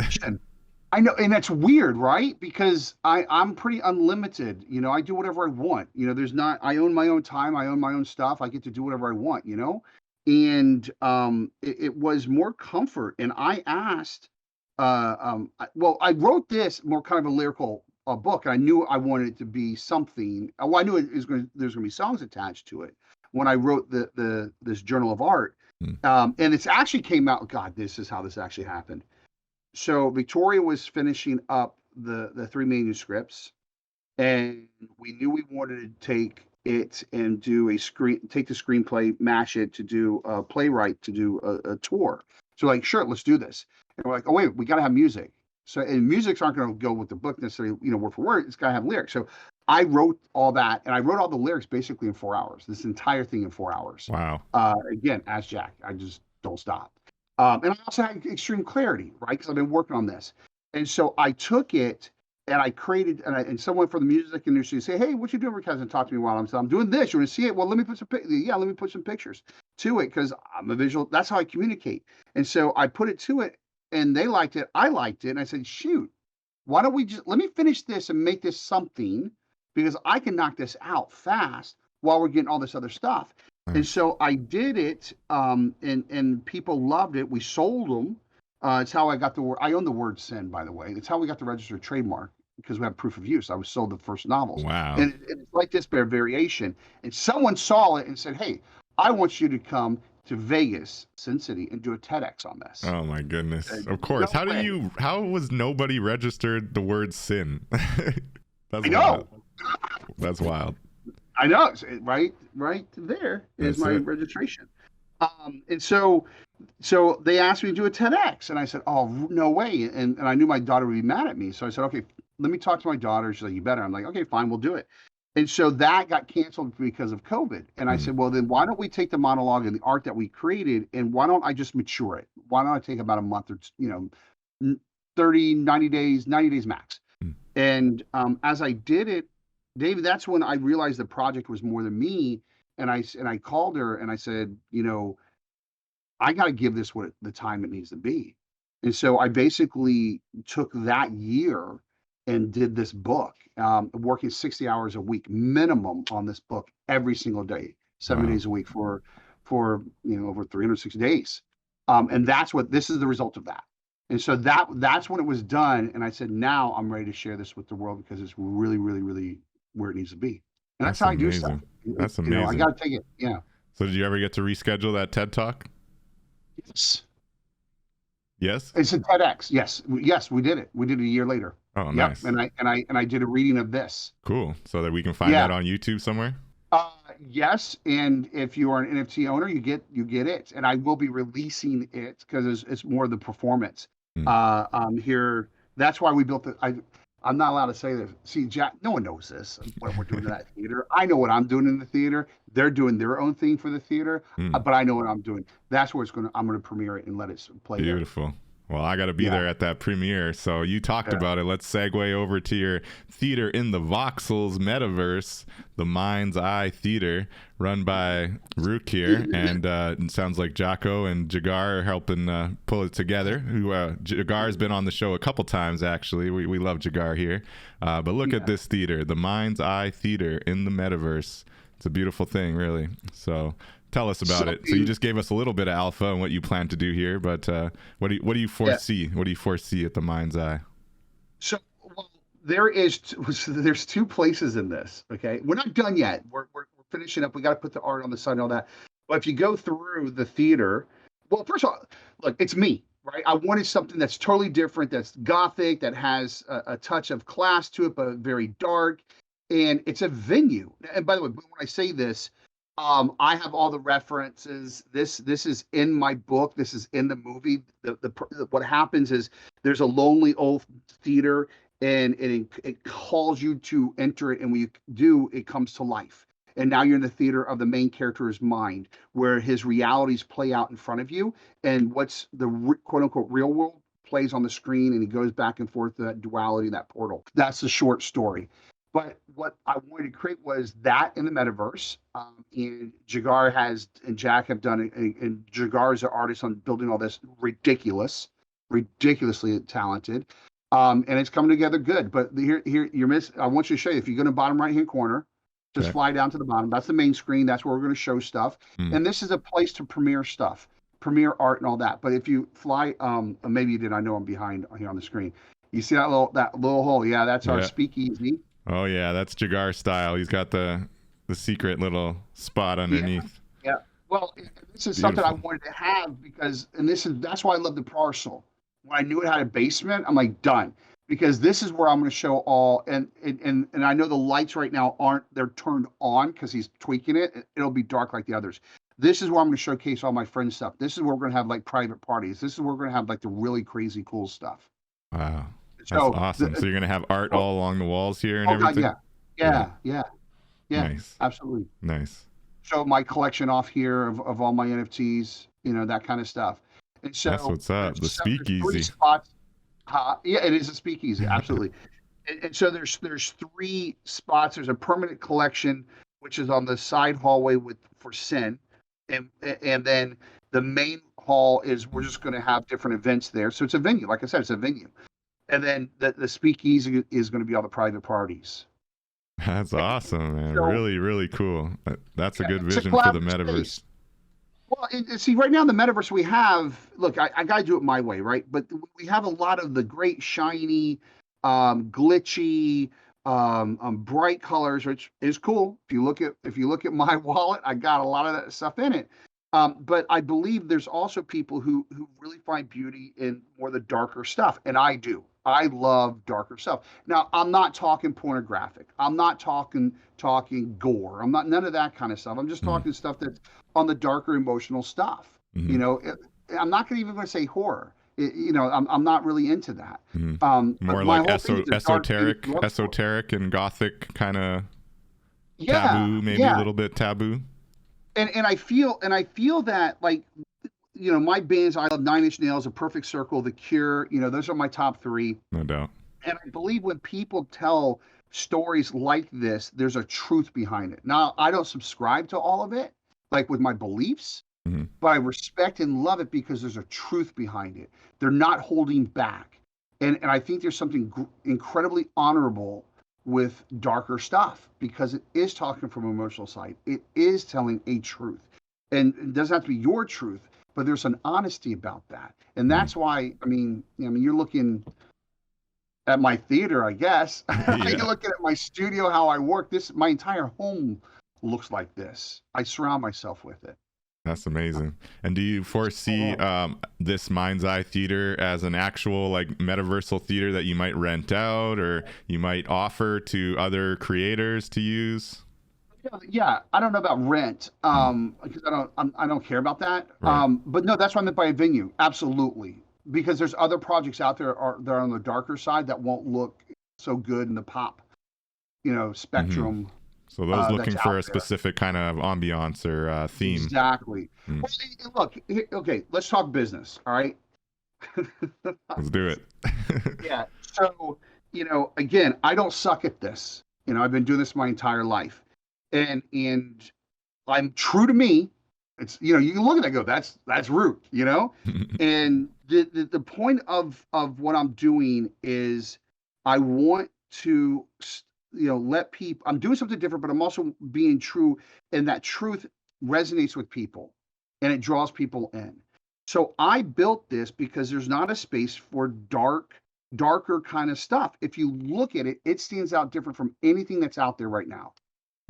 Speaker 2: I know, and that's weird, right? Because I'm pretty unlimited. I do whatever I want. I own my own time. I own my own stuff. I get to do whatever I want. And it was more comfort. And I asked, I wrote this more kind of a lyrical book. And I knew I wanted it to be something. Well, I knew there's going to be songs attached to it when I wrote this journal of art. And it's actually came out. God, this is how this actually happened. So Victoria was finishing up the 3 manuscripts, and we knew we wanted to take it and take the screenplay, mash it to do a playwright, to do a tour. So like, sure, let's do this. And we're like, oh wait, we got to have music. So, and musics aren't going to go with the book necessarily, word for word. It's got to have lyrics. So I wrote all that, and I wrote all the lyrics basically in 4 hours. This entire thing in 4 hours.
Speaker 1: Wow.
Speaker 2: Again, as Jack, I just don't stop. And I also had extreme clarity, right? Because I've been working on this. And so I took it and I created, and someone from the music industry say, hey, what you doing, Rick? And talk to me while I'm doing this. You want to see it? Well, let me put some pictures to it, because I'm a visual. That's how I communicate. And so I put it to it, and they liked it. I liked it. And I said, shoot, why don't we let me finish this and make this something, because I can knock this out fast while we're getting all this other stuff. And so I did it, and people loved it. We sold them. It's how I got the word. I own the word SIN, by the way. It's how we got the registered trademark, because we have proof of use. I was sold the first novels.
Speaker 1: Wow.
Speaker 2: And it's like this variation. And someone saw it and said, hey, I want you to come to Vegas, Sin City, and do a TEDx on this.
Speaker 1: Oh my goodness. Of course. How was nobody registered the word SIN?
Speaker 2: I know.
Speaker 1: That's wild.
Speaker 2: I know, right there is my registration. And so they asked me to do a TEDx, and I said, oh, no way. And I knew my daughter would be mad at me. So I said, okay, let me talk to my daughter. She's like, you better. I'm like, okay, fine, we'll do it. And so that got canceled because of COVID. And I said, well, then why don't we take the monologue and the art that we created, and why don't I just mature it? Why don't I take about a month or 90 days max. And as I did it, David, that's when I realized the project was more than me. And I called her and I said, I got to give this the time it needs to be. And so I basically took that year and did this book, working 60 hours a week minimum on this book every single day, 7 days a week for over 360 days. And this is the result of that. And so that's when it was done. And I said, now I'm ready to share this with the world, because it's really, really, really where it needs to be. And that's how
Speaker 1: amazing.
Speaker 2: I do stuff.
Speaker 1: That's amazing.
Speaker 2: I got to take it. Yeah.
Speaker 1: So did you ever get to reschedule that TED Talk?
Speaker 2: Yes.
Speaker 1: Yes?
Speaker 2: It's a TEDx. Yes, we did it. We did it a year later.
Speaker 1: Oh, nice.
Speaker 2: And I did a reading of this.
Speaker 1: Cool. So that we can find that on YouTube somewhere?
Speaker 2: Yes, and if you are an NFT owner, you get it, and I will be releasing it because it's more of the performance.
Speaker 1: Mm.
Speaker 2: Here, that's why we built it. I'm not allowed to say this. See, Jack, no one knows this. What we're doing in that theater. I know what I'm doing in the theater. They're doing their own thing for the theater,
Speaker 1: Mm.
Speaker 2: but I know what I'm doing. That's where I'm gonna premiere it and let it play there.
Speaker 1: Beautiful. Well, I got to be there at that premiere. So you talked about it. Let's segue over to your theater in the Voxels metaverse, the Mind's Eye Theater, run by RUKE here. And it sounds like Jocko and Jagar are helping pull it together. Jagar's been on the show a couple times, actually. We love Jagar here. But look at this theater, the Mind's Eye Theater in the metaverse. It's a beautiful thing, really. So tell us about it. So you just gave us a little bit of alpha on what you plan to do here, but what do you foresee? What do you foresee at the Mind's Eye?
Speaker 2: So well, there's two places in this. Okay, we're not done yet. We're finishing up. We got to put the art on the side and all that. But if you go through the theater, well, first of all, look, it's me, right? I wanted something that's totally different, that's gothic, that has a touch of class to it, but very dark, and it's a venue. And by the way, when I say this, I have all the references. This is in my book. This is in the movie. What happens is there's a lonely old theater, and it calls you to enter it, and when you do, it comes to life. And now you're in the theater of the main character's mind, where his realities play out in front of you, and what's the quote unquote real world plays on the screen, and he goes back and forth to that duality, that portal. That's the short story. But what I wanted to create was that in the metaverse. And Jagar and Jack have done it. And Jagar is an artist on building all this ridiculously talented. And it's coming together good. But here I want you to show you. If you go to the bottom right-hand corner, just fly down to the bottom. That's the main screen. That's where we're going to show stuff. And this is a place to premiere stuff, premiere art and all that. But if you fly, maybe you did. I know I'm behind here on the screen. You see that little hole? Yeah, that's our speakeasy.
Speaker 1: Oh yeah, that's Jagar style. He's got the secret little spot underneath.
Speaker 2: Yeah. Well, this is something I wanted to have that's why I love the parcel. When I knew it had a basement, I'm like done, because this is where I'm going to show all. And I know the lights right now they're turned on because he's tweaking it. It'll be dark like the others. This is where I'm going to showcase all my friends' stuff. This is where we're going to have like private parties. This is where we're going to have like the really crazy cool stuff.
Speaker 1: Wow. That's awesome. So you're going to have art all along the walls here and everything?
Speaker 2: God, yeah.
Speaker 1: Nice.
Speaker 2: Absolutely.
Speaker 1: Nice.
Speaker 2: Show my collection off here of all my NFTs, that kind of stuff. And so
Speaker 1: that's what's up. The speakeasy.
Speaker 2: Spots. Yeah, it is a speakeasy. Absolutely. and so there's 3 spots. There's a permanent collection, which is on the side hallway for SIN. And then the main hall is we're just going to have different events there. So it's a venue. Like I said, it's a venue. And then the speakeasy is going to be all the private parties.
Speaker 1: That's awesome, man.
Speaker 2: So,
Speaker 1: really, really cool. That's a good vision for the metaverse.
Speaker 2: Space. Well, see, right now in the metaverse we have, look, I got to do it my way, right? But we have a lot of the great, shiny, glitchy, bright colors, which is cool. If you look at my wallet, I got a lot of that stuff in it. But I believe there's also people who really find beauty in more the darker stuff, and I do. I love darker stuff. Now, I'm not talking pornographic. I'm not talking gore. I'm not none of that kind of stuff. I'm just talking stuff that's on the darker emotional stuff. I'm not even going to say horror. I'm not really into that.
Speaker 1: More like esoteric and gothic kind of taboo, maybe a little bit taboo.
Speaker 2: And I feel that, like, my bands, I love Nine Inch Nails, A Perfect Circle, The Cure, those are my top 3.
Speaker 1: No doubt.
Speaker 2: And I believe when people tell stories like this, there's a truth behind it. Now, I don't subscribe to all of it, like with my beliefs, but I respect and love it because there's a truth behind it. They're not holding back. And I think there's something incredibly honorable with darker stuff because it is talking from an emotional side. It is telling a truth. And it doesn't have to be your truth, but there's an honesty about that. And that's why, you're looking at my theater, I guess. You're looking at my studio, how I work. My entire home looks like this. I surround myself with it.
Speaker 1: That's amazing. And do you foresee this Mind's Eye Theater as an actual like metaversal theater that you might rent out or you might offer to other creators to use?
Speaker 2: Yeah, I don't know about rent, because I don't care about that.
Speaker 1: Right.
Speaker 2: But no, that's what I meant by a venue. Absolutely, because there's other projects out there that are on the darker side that won't look so good in the pop,
Speaker 1: Hmm.
Speaker 2: spectrum
Speaker 1: So those
Speaker 2: that's
Speaker 1: looking for
Speaker 2: out
Speaker 1: a
Speaker 2: there.
Speaker 1: specific kind of ambiance or theme.
Speaker 2: Exactly.
Speaker 1: Mm,
Speaker 2: Well, look, okay, let's talk business. All right.
Speaker 1: let's do it.
Speaker 2: Yeah. So, again, I don't suck at this. I've been doing this my entire life, and I'm true to me. It's you can look at it and go, that's rude, And the point of what I'm doing is I want to let people. I'm doing something different, but I'm also being true, and that truth resonates with people, and it draws people in. So I built this because there's not a space for darker kind of stuff. If you look at it, it stands out different from anything that's out there right now.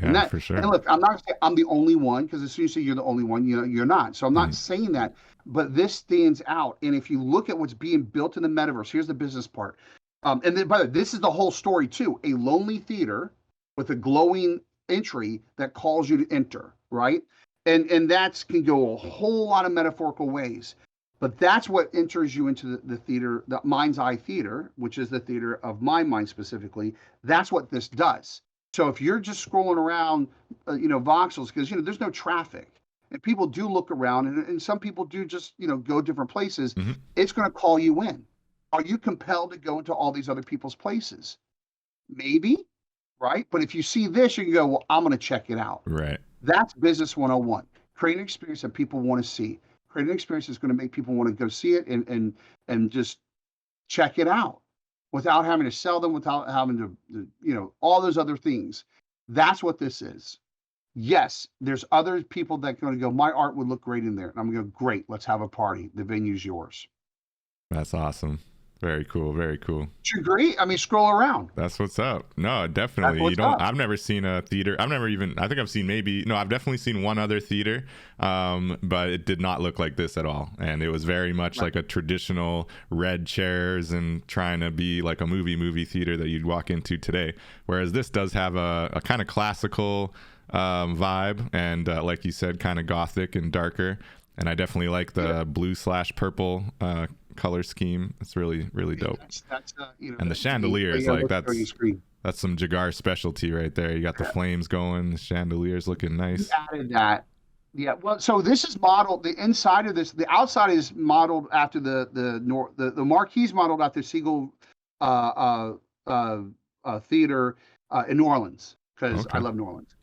Speaker 2: And
Speaker 1: Yeah,
Speaker 2: that,
Speaker 1: for
Speaker 2: and
Speaker 1: sure.
Speaker 2: look, I'm not saying I'm the only one, because as soon as you say you're the only one, you're not. So I'm not
Speaker 1: Mhm.
Speaker 2: saying that, but this stands out. And if you look at what's being built in the metaverse, here's the business part. And then, by the way, this is the whole story too. A lonely theater with a glowing entry that calls you to enter, right? And that can go a whole lot of metaphorical ways. But that's what enters you into the theater, the mind's eye theater, which is the theater of my mind specifically. That's what this does. So if you're just scrolling around, voxels, because there's no traffic, and people do look around, and some people do just go different places.
Speaker 1: Mhm.
Speaker 2: It's going to call you in. Are you compelled to go into all these other people's places? Maybe, right? But if you see this, you can go, well, I'm going to check it out.
Speaker 1: Right.
Speaker 2: That's business 101. Create an experience that people want to see. Create an experience that's going to make people want to go see it and just check it out without having to sell them, without having to, all those other things. That's what this is. Yes, there's other people that are going to go, my art would look great in there. And I'm going to go, great, let's have a party. The venue's yours.
Speaker 1: That's awesome. Very cool. Very cool.
Speaker 2: Do you agree? I mean, scroll around.
Speaker 1: That's what's up. No,
Speaker 2: That's
Speaker 1: definitely. You
Speaker 2: what's
Speaker 1: don't.
Speaker 2: up.
Speaker 1: I've never seen a theater. I've never even. I think I've seen maybe. No, I've definitely seen one other theater, but it did not look like this at all. And it was very much
Speaker 2: Right.
Speaker 1: like a traditional red chairs and trying to be like a movie theater that you'd walk into today. Whereas this does have a kind of classical vibe and, like you said, kind of gothic and darker. And I definitely like the blue/purple color scheme. It's really, really dope.
Speaker 2: That's
Speaker 1: And the chandeliers,
Speaker 2: yeah,
Speaker 1: like
Speaker 2: what's on your screen.
Speaker 1: that's some Jagar specialty right there. You got the flames going, the chandeliers looking
Speaker 2: You
Speaker 1: nice.
Speaker 2: added that. Yeah, well, so this is modeled. The inside of this, the outside is modeled after the marquee's modeled after Siegel uh, theater in New Orleans, because I
Speaker 1: Okay.
Speaker 2: love New Orleans.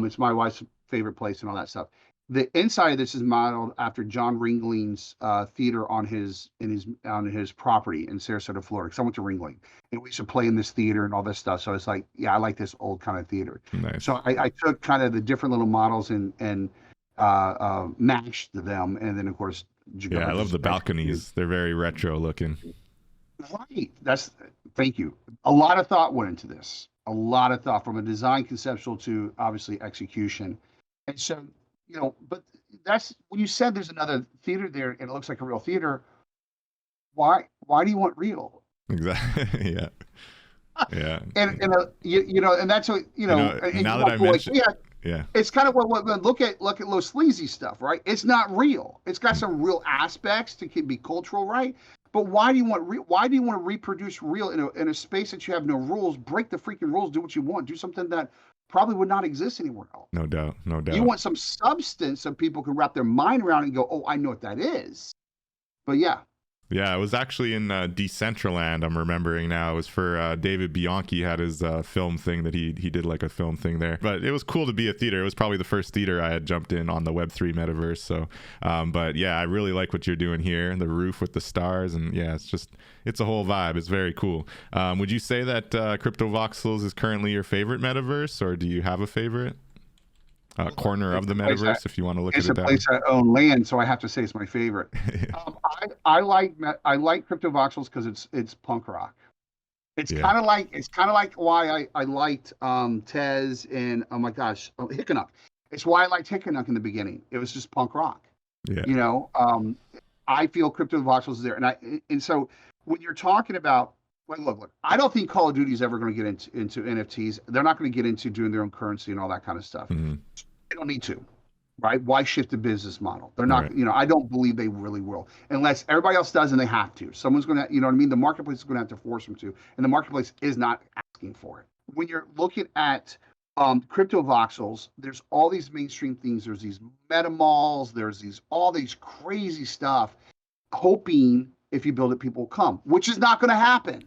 Speaker 2: It's my wife's favorite place and all that stuff. The inside of this is modeled after John Ringling's theater on his property in Sarasota, Florida. Because I went to Ringling, and we used to play in this theater and all this stuff. So it's like, yeah, I like this old kind of theater.
Speaker 1: Nice.
Speaker 2: So I took kind of the different little models and matched them, and then of course,
Speaker 1: Yeah, I love the
Speaker 2: Jagar's
Speaker 1: balconies. They're very retro looking.
Speaker 2: right. Thank you. A lot of thought went into this. A lot of thought, from a design conceptual to obviously execution. And so, but that's when you said there's another theater there and it looks like a real theater. Why do you want real?
Speaker 1: Exactly. Yeah. Yeah.
Speaker 2: And that's what and
Speaker 1: Now
Speaker 2: you
Speaker 1: that I
Speaker 2: might go like,
Speaker 1: mentioned,
Speaker 2: yeah,
Speaker 1: yeah.
Speaker 2: it's kind of what look at little sleazy stuff, right? It's not real. It's got some real aspects to be cultural, right? But why do you want to reproduce real in a space that you have no rules? Break the freaking rules. Do what you want. Do something that probably would not exist anywhere else.
Speaker 1: No doubt. No
Speaker 2: You
Speaker 1: doubt.
Speaker 2: want some substance so people can wrap their mind around it and go, oh, I know what that is. But yeah.
Speaker 1: Yeah, it was actually in Decentraland. I'm remembering now. It was for David Bianchi had his film thing that he did like a film thing there. But it was cool to be a theater. It was probably the first theater I had jumped in on the Web3 metaverse. So, but yeah, I really like what you're doing here. The roof with the stars, and yeah, it's a whole vibe. It's very cool. Would you say that Crypto Voxels is currently your favorite metaverse, or do you have a favorite corner of the metaverse if you want to look at
Speaker 2: It's
Speaker 1: it
Speaker 2: a
Speaker 1: that
Speaker 2: place I own land, so I have to say it's my favorite.
Speaker 1: way?
Speaker 2: I like Crypto Voxels because it's punk rock. It's
Speaker 1: Yeah.
Speaker 2: kind of like why I liked Tez and oh my gosh, Hickenuk. It's why I liked Hickenuk in the beginning. It was just punk rock.
Speaker 1: Yeah.
Speaker 2: I feel Crypto Voxels is there, and so when you're talking about look. I don't think Call of Duty is ever going to get into NFTs. They're not going to get into doing their own currency and all that kind of stuff.
Speaker 1: Mm-hmm.
Speaker 2: They don't need to, right? Why shift the business model? They're not,
Speaker 1: Right.
Speaker 2: I don't believe they really will, unless everybody else does and they have to. Someone's going to, you know what I mean? The marketplace is going to have to force them to, and the marketplace is not asking for it. When you're looking at crypto voxels, there's all these mainstream things. There's these meta malls. There's all these crazy stuff, hoping if you build it, people will come, which is not going to happen.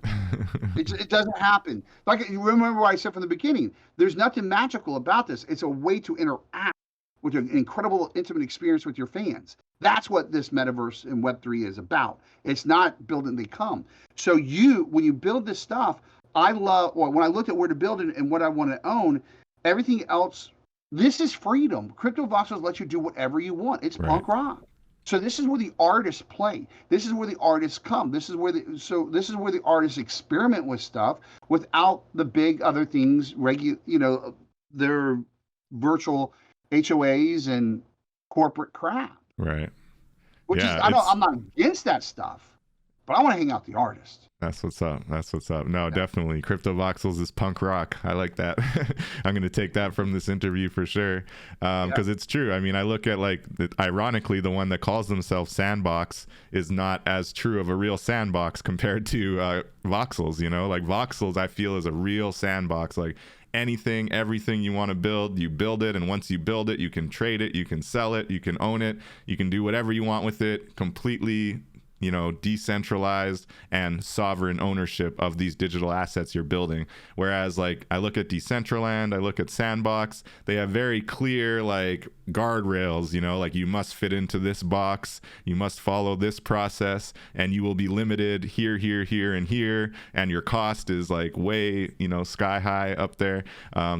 Speaker 2: It doesn't happen. Like, you remember what I said from the beginning, there's nothing magical about this. It's a way to interact with an incredible intimate experience with your fans. That's what this metaverse and Web3 is about. It's not building, they come. So when you build this stuff, when I looked at where to build it and what I want to own, everything else, this is freedom. Crypto voxels let you do whatever you want. It's
Speaker 1: Right.
Speaker 2: punk rock. So this is where the artists play. This is where the artists come. This is where the artists experiment with stuff without the big other things, their virtual HOAs and corporate crap.
Speaker 1: Right.
Speaker 2: Which
Speaker 1: Yeah,
Speaker 2: is, I'm not against that stuff, but I want to hang out the artist.
Speaker 1: That's what's up. That's what's up. No, definitely. Crypto voxels is punk rock. I like that. I'm going to take that from this interview for sure. Because it's true. I mean, I look at ironically, the one that calls themselves Sandbox is not as true of a real sandbox compared to voxels, like voxels I feel is a real sandbox. Like everything you want to build, you build it. And once you build it, you can trade it, you can sell it, you can own it, you can do whatever you want with it, completely decentralized and sovereign ownership of these digital assets you're building. Whereas I look at Decentraland, I look at Sandbox, they have very clear guardrails, you must fit into this box, you must follow this process, and you will be limited here, here, here, and here, and your cost is way, sky high up there.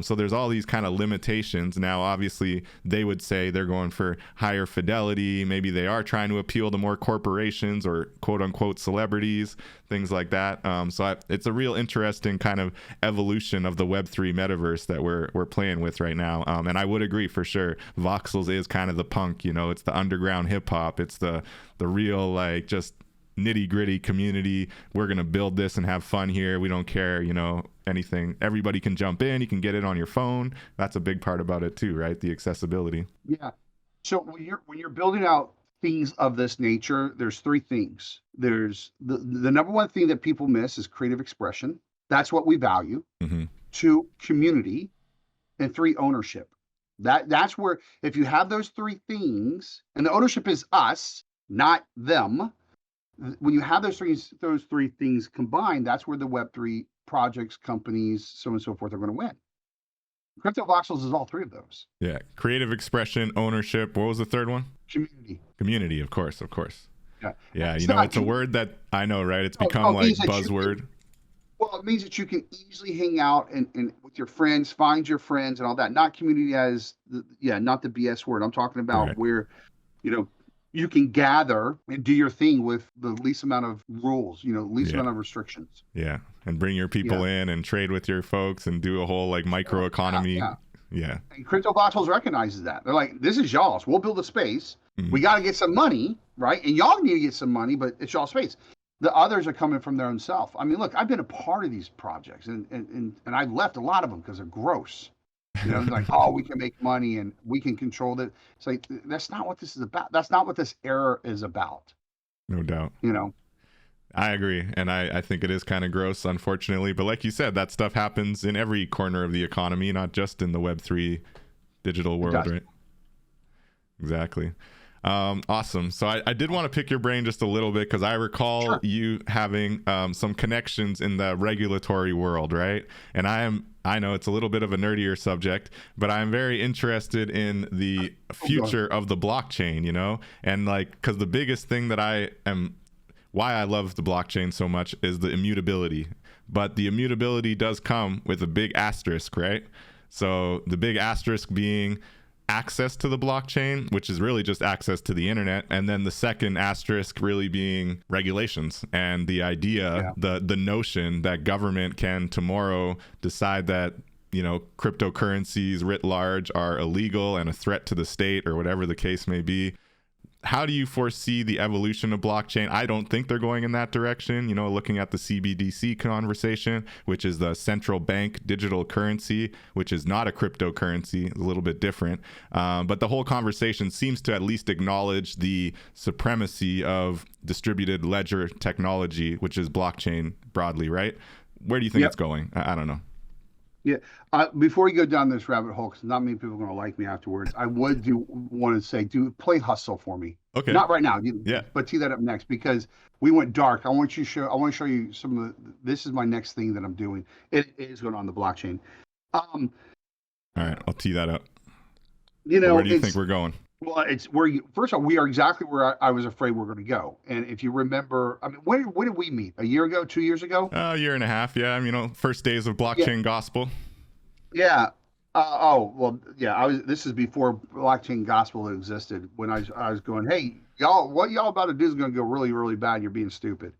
Speaker 1: So there's all these kind of limitations. Now, obviously, they would say they're going for higher fidelity. Maybe they are trying to appeal to more corporations or quote unquote celebrities, things like that. It's a real interesting kind of evolution of the Web3 metaverse that we're playing with right now. And I would agree for sure. Voxels is kind of the punk, it's the underground hip hop. It's the real, just nitty gritty community. We're going to build this and have fun here. We don't care, anything. Everybody can jump in. You can get it on your phone. That's a big part about it too, right? The accessibility.
Speaker 2: Yeah. So when you're building out things of this nature, there's three things. There's the number one thing that people miss is creative expression. That's what we value.
Speaker 1: Mm-hmm. 2,
Speaker 2: community, and 3, ownership. That's where, if you have those three things, and the ownership is us, not them. When you have those three things combined, that's where the Web3 projects, companies, so on and so forth are going to win. Crypto voxels is all three of those.
Speaker 1: Yeah. Creative expression, ownership. What was the third one? Community, of course.
Speaker 2: Yeah.
Speaker 1: Yeah. It's a word that I know, right? It's become buzzword.
Speaker 2: It means that you can easily hang out and with your friends, find your friends and all that. Not community as not the BS word. I'm talking about
Speaker 1: right.
Speaker 2: Where, you can gather and do your thing with the least amount of rules, least amount of restrictions.
Speaker 1: Yeah. And bring your people in and trade with your folks and do a whole micro economy. Yeah.
Speaker 2: And Crypto Voxels recognizes that. They're like, this is y'all's. We'll build a space. Mm-hmm. We got to get some money, right? And y'all need to get some money, but it's y'all's space. The others are coming from their own self. I mean, look, I've been a part of these projects and I've left a lot of them because they're gross. We can make money and we can control that. It's like, that's not what this is about. That's not what this era is about.
Speaker 1: No doubt. I agree. And I think it is kind of gross, unfortunately. But like you said, that stuff happens in every corner of the economy, not just in the Web3 digital world, right? Exactly. Awesome. So I did want to pick your brain just a little bit because I recall you having some connections in the regulatory world, right? And I know it's a little bit of a nerdier subject, but I'm very interested in the future of the blockchain, and because the biggest thing that why I love the blockchain so much is the immutability. But the immutability does come with a big asterisk, right? So the big asterisk being access to the blockchain, which is really just access to the internet, and then the second asterisk really being regulations and the idea, the notion that government can tomorrow decide that cryptocurrencies writ large are illegal and a threat to the state or whatever the case may be. how do you foresee the evolution of blockchain? I don't think they're going in that direction. You know, looking at the CBDC conversation, which is the central bank digital currency, which is not a cryptocurrency, a little bit different. But the whole conversation seems to at least acknowledge the supremacy of distributed ledger technology, which is blockchain broadly, right? Where do you think it's going? I don't know.
Speaker 2: Yeah. Before you go down this rabbit hole, because not many people are going to like me afterwards, I would want to say, play Hustle for me.
Speaker 1: Okay.
Speaker 2: Not right now.
Speaker 1: Yeah.
Speaker 2: But tee that up next, because we went dark. I want to show you some of this is my next thing that I'm doing. It is going on the blockchain.
Speaker 1: All right. I'll tee that up.
Speaker 2: You know,
Speaker 1: where do you think we're going?
Speaker 2: Well, first of all, we are exactly where I was afraid we're going to go. And if you remember, I mean, when did we meet? A year ago, 2 years ago?
Speaker 1: A year and a half. Yeah. You know, first days of blockchain gospel.
Speaker 2: Yeah. This is before blockchain gospel existed. When I was going, hey, y'all, what y'all about to do is going to go really, really bad. You're being stupid.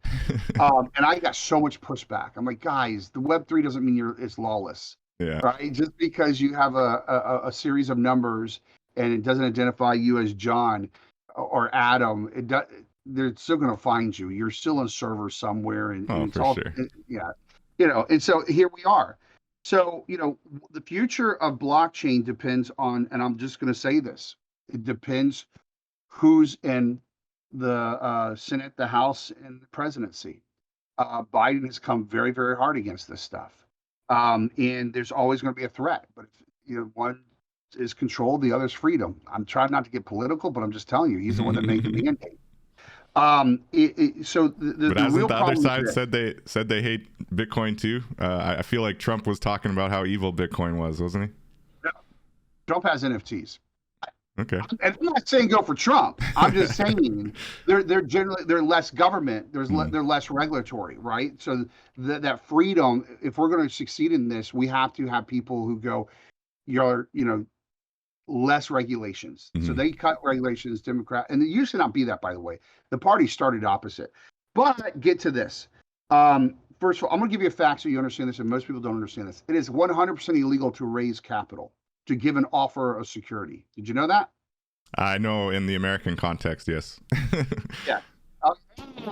Speaker 2: And I got so much pushback. I'm like, guys, the Web3 doesn't mean it's lawless. Yeah. Right. Just because you have a series of numbers and it doesn't identify you as John or Adam, they're still going to find you. You're still on a server somewhere. And it's
Speaker 1: for sure.
Speaker 2: Yeah. You know, and so here we are. So, you know, the future of blockchain depends on, and I'm just going to say this, it depends who's in the Senate, the House, and the presidency. Biden has come very, very hard against this stuff. And there's always going to be a threat. But, one is control, the other is freedom. I'm trying not to get political, but I'm just telling you, he's the one that made the mandate. The
Speaker 1: real the other side said they hate Bitcoin too. I feel like Trump was talking about how evil Bitcoin was, wasn't he?
Speaker 2: No. Trump has NFTs.
Speaker 1: Okay.
Speaker 2: And I'm not saying go for Trump. I'm just saying they're less government. They're less regulatory, right? So that freedom. If we're going to succeed in this, we have to have people who go, less regulations. So they cut regulations, Democrat, and it used to not be that, by the way. The party started opposite. But get to this. First of all, I'm going to give you a fact so you understand this, and most people don't understand this. It is 100% illegal to raise capital, to give an offer of security. Did you know that?
Speaker 1: I know in the American context, yes.
Speaker 2: Yeah.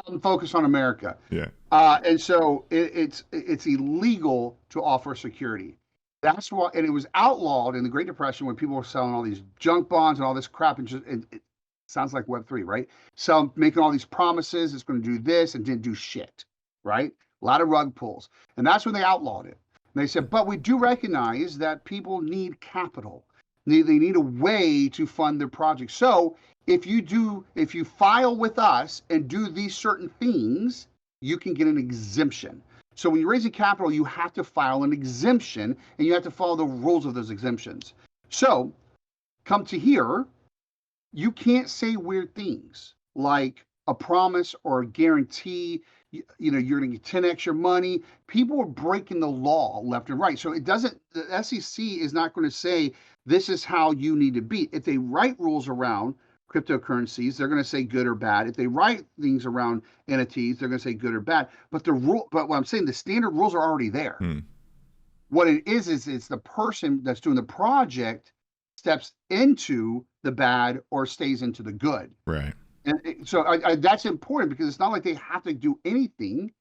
Speaker 2: I'm focused on America.
Speaker 1: Yeah.
Speaker 2: And so it's illegal to offer security. That's why, and it was outlawed in the Great Depression when people were selling all these junk bonds and all this crap, and it sounds like Web3, right? So making all these promises, it's going to do this, and didn't do shit, right? A lot of rug pulls, and that's when they outlawed it. And they said, but we do recognize that people need capital. They need a way to fund their projects. So if you file with us and do these certain things, you can get an exemption. So when you're raising capital, you have to file an exemption, and you have to follow the rules of those exemptions. So come to here, you can't say weird things like a promise or a guarantee, you're going to get 10x your money. People are breaking the law left and right. So the SEC is not going to say this is how you need to be. If they write rules around cryptocurrencies, they're going to say good or bad. If they write things around NFTs, they're going to say good or bad. But what I'm saying, the standard rules are already there. What it is it's the person that's doing the project steps into the bad or stays into the good.
Speaker 1: Right.
Speaker 2: And so that's important, because it's not like they have to do anything,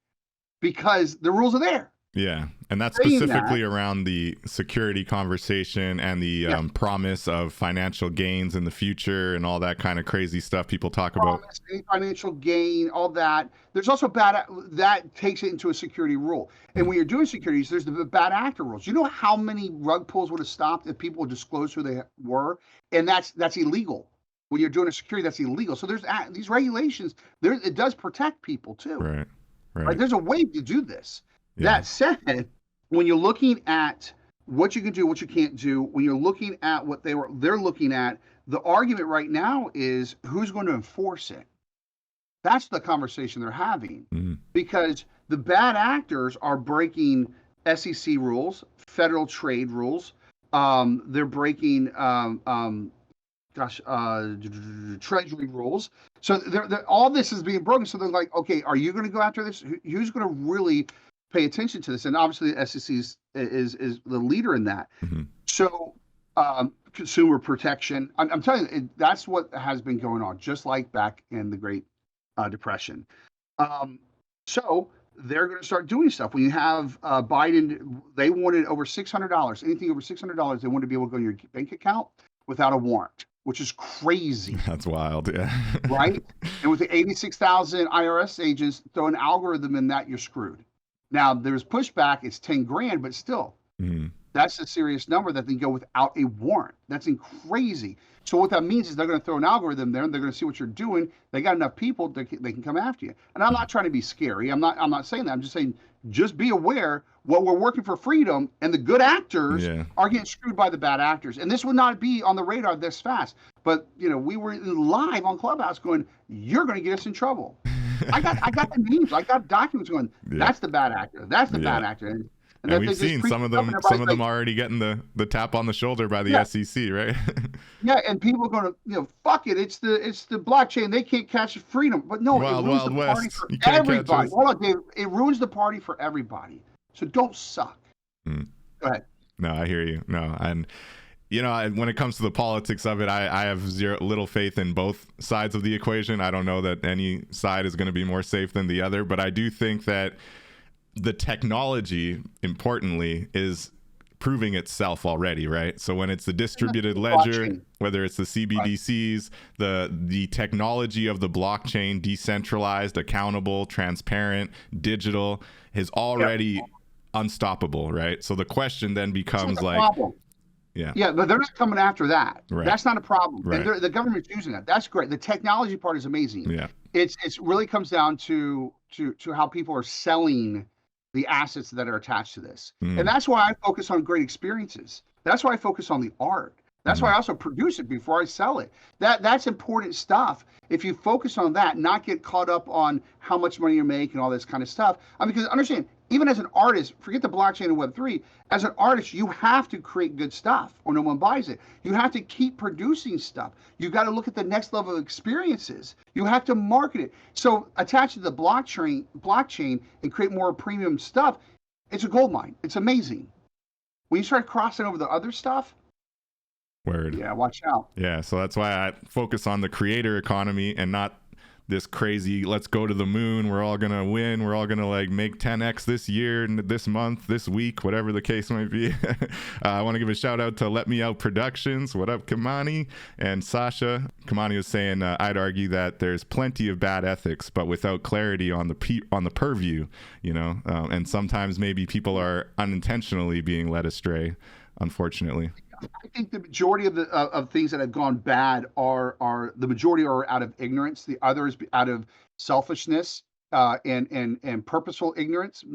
Speaker 2: because the rules are there.
Speaker 1: Yeah, and that's specifically around the security conversation and the promise of financial gains in the future and all that kind of crazy stuff people talk about.
Speaker 2: Financial gain, all that. There's also that takes it into a security rule. And when you're doing securities, there's the bad actor rules. You know how many rug pulls would have stopped if people would disclose who they were? And that's illegal. When you're doing a security, that's illegal. So there's these regulations. It does protect people too.
Speaker 1: Right.
Speaker 2: There's a way to do this.
Speaker 1: Yeah.
Speaker 2: That said, when you're looking at what you can do, what you can't do, when you're looking at what they're looking at, the argument right now is who's going to enforce it. That's the conversation they're having, because the bad actors are breaking SEC rules, federal trade rules. They're breaking treasury rules. So all this is being broken. So they're like, okay, are you going to go after this? Who's going to really pay attention to this? And obviously the SEC is the leader in that. So consumer protection. I'm telling you, that's what has been going on, just like back in the Great Depression. So they're going to start doing stuff. When you have Biden, they wanted over $600, anything over $600, they wanted to be able to go to your bank account without a warrant, which is crazy.
Speaker 1: That's wild, yeah.
Speaker 2: Right? And with the 86,000 IRS agents, throw an algorithm in that, you're screwed. Now, there's pushback, it's 10 grand, but still, that's a serious number that they go without a warrant. That's crazy. So what that means is they're going to throw an algorithm there, and they're going to see what you're doing. They got enough people that they can come after you. And I'm not trying to be scary. I'm not saying that. I'm just saying, just be aware. What we're working for freedom, and the good actors are getting screwed by the bad actors. And this would not be on the radar this fast. But we were live on Clubhouse going, "You're going to get us in trouble." I got the names. I got documents going. That's the bad actor. That's the bad actor.
Speaker 1: And we've seen some of them already getting the tap on the shoulder by the SEC, right?
Speaker 2: Yeah, and people are going to, fuck it. It's the blockchain. They can't catch freedom. But no, it ruins the party for everybody. Hold on, Dave. It ruins the party for everybody. So don't suck. Go ahead.
Speaker 1: No, I hear you. No, and when it comes to the politics of it, I have little faith in both sides of the equation. I don't know that any side is going to be more safe than the other, but I do think that the technology, importantly, is proving itself already, right? So when it's the distributed ledger, whether it's the CBDCs, the technology of the blockchain, decentralized, accountable, transparent, digital, is already unstoppable, right? So the question then becomes like,
Speaker 2: yeah, but they're not coming after that.
Speaker 1: Right.
Speaker 2: That's not a problem.
Speaker 1: Right.
Speaker 2: And the government's using that. That's great. The technology part is amazing.
Speaker 1: Yeah,
Speaker 2: it's really comes down to how people are selling the assets that are attached to this. And that's why I focus on great experiences. That's why I focus on the art. That's why I also produce it before I sell it. That's important stuff. If you focus on that, not get caught up on how much money you make and all this kind of stuff. Because understand, even as an artist, forget the blockchain and Web3, as an artist, you have to create good stuff or no one buys it. You have to keep producing stuff. You got to look at the next level of experiences. You have to market it. So attach to the blockchain and create more premium stuff. It's a gold mine. It's amazing. When you start crossing over the other stuff, yeah, watch out.
Speaker 1: Yeah, so that's why I focus on the creator economy and not this crazy, let's go to the moon, we're all gonna win, we're all gonna make 10x this year and this month, this week, whatever the case might be. I want to give a shout out to Let Me Out Productions. What up, Kamani and Sasha? Kamani was saying, I'd argue that there's plenty of bad ethics, but without clarity on the purview, and sometimes maybe people are unintentionally being led astray, unfortunately.
Speaker 2: I think the majority of things that have gone bad are the majority are out of ignorance. The others out of selfishness and purposeful ignorance,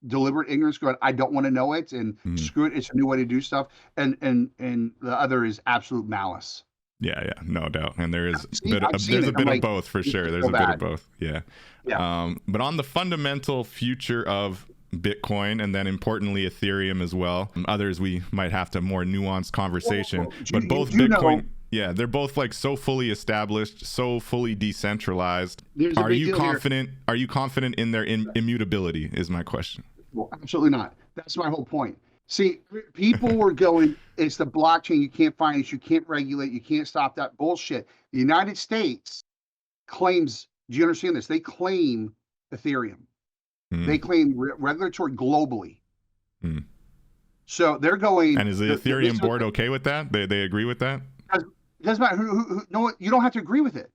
Speaker 2: deliberate ignorance. Going, I don't want to know it, and screw it. It's a new way to do stuff. And the other is absolute malice.
Speaker 1: Yeah, no doubt. And there's a bit of both for sure. There's a bit of both. Yeah. But on the fundamental future of Bitcoin, and then importantly Ethereum as well, others we might have to more nuanced conversation, but both Bitcoin, they're both so fully established, so fully decentralized. Are you confident in their immutability is my question.
Speaker 2: Well, absolutely not. That's my whole point. See, people were going, it's the blockchain, you can't finance, you can't regulate, you can't stop that bullshit. The United States claims, do you understand this? They claim Ethereum. They claim regulatory globally. So they're going.
Speaker 1: And is the Ethereum board okay with that? They agree with that?
Speaker 2: It doesn't matter no, you don't have to agree with it.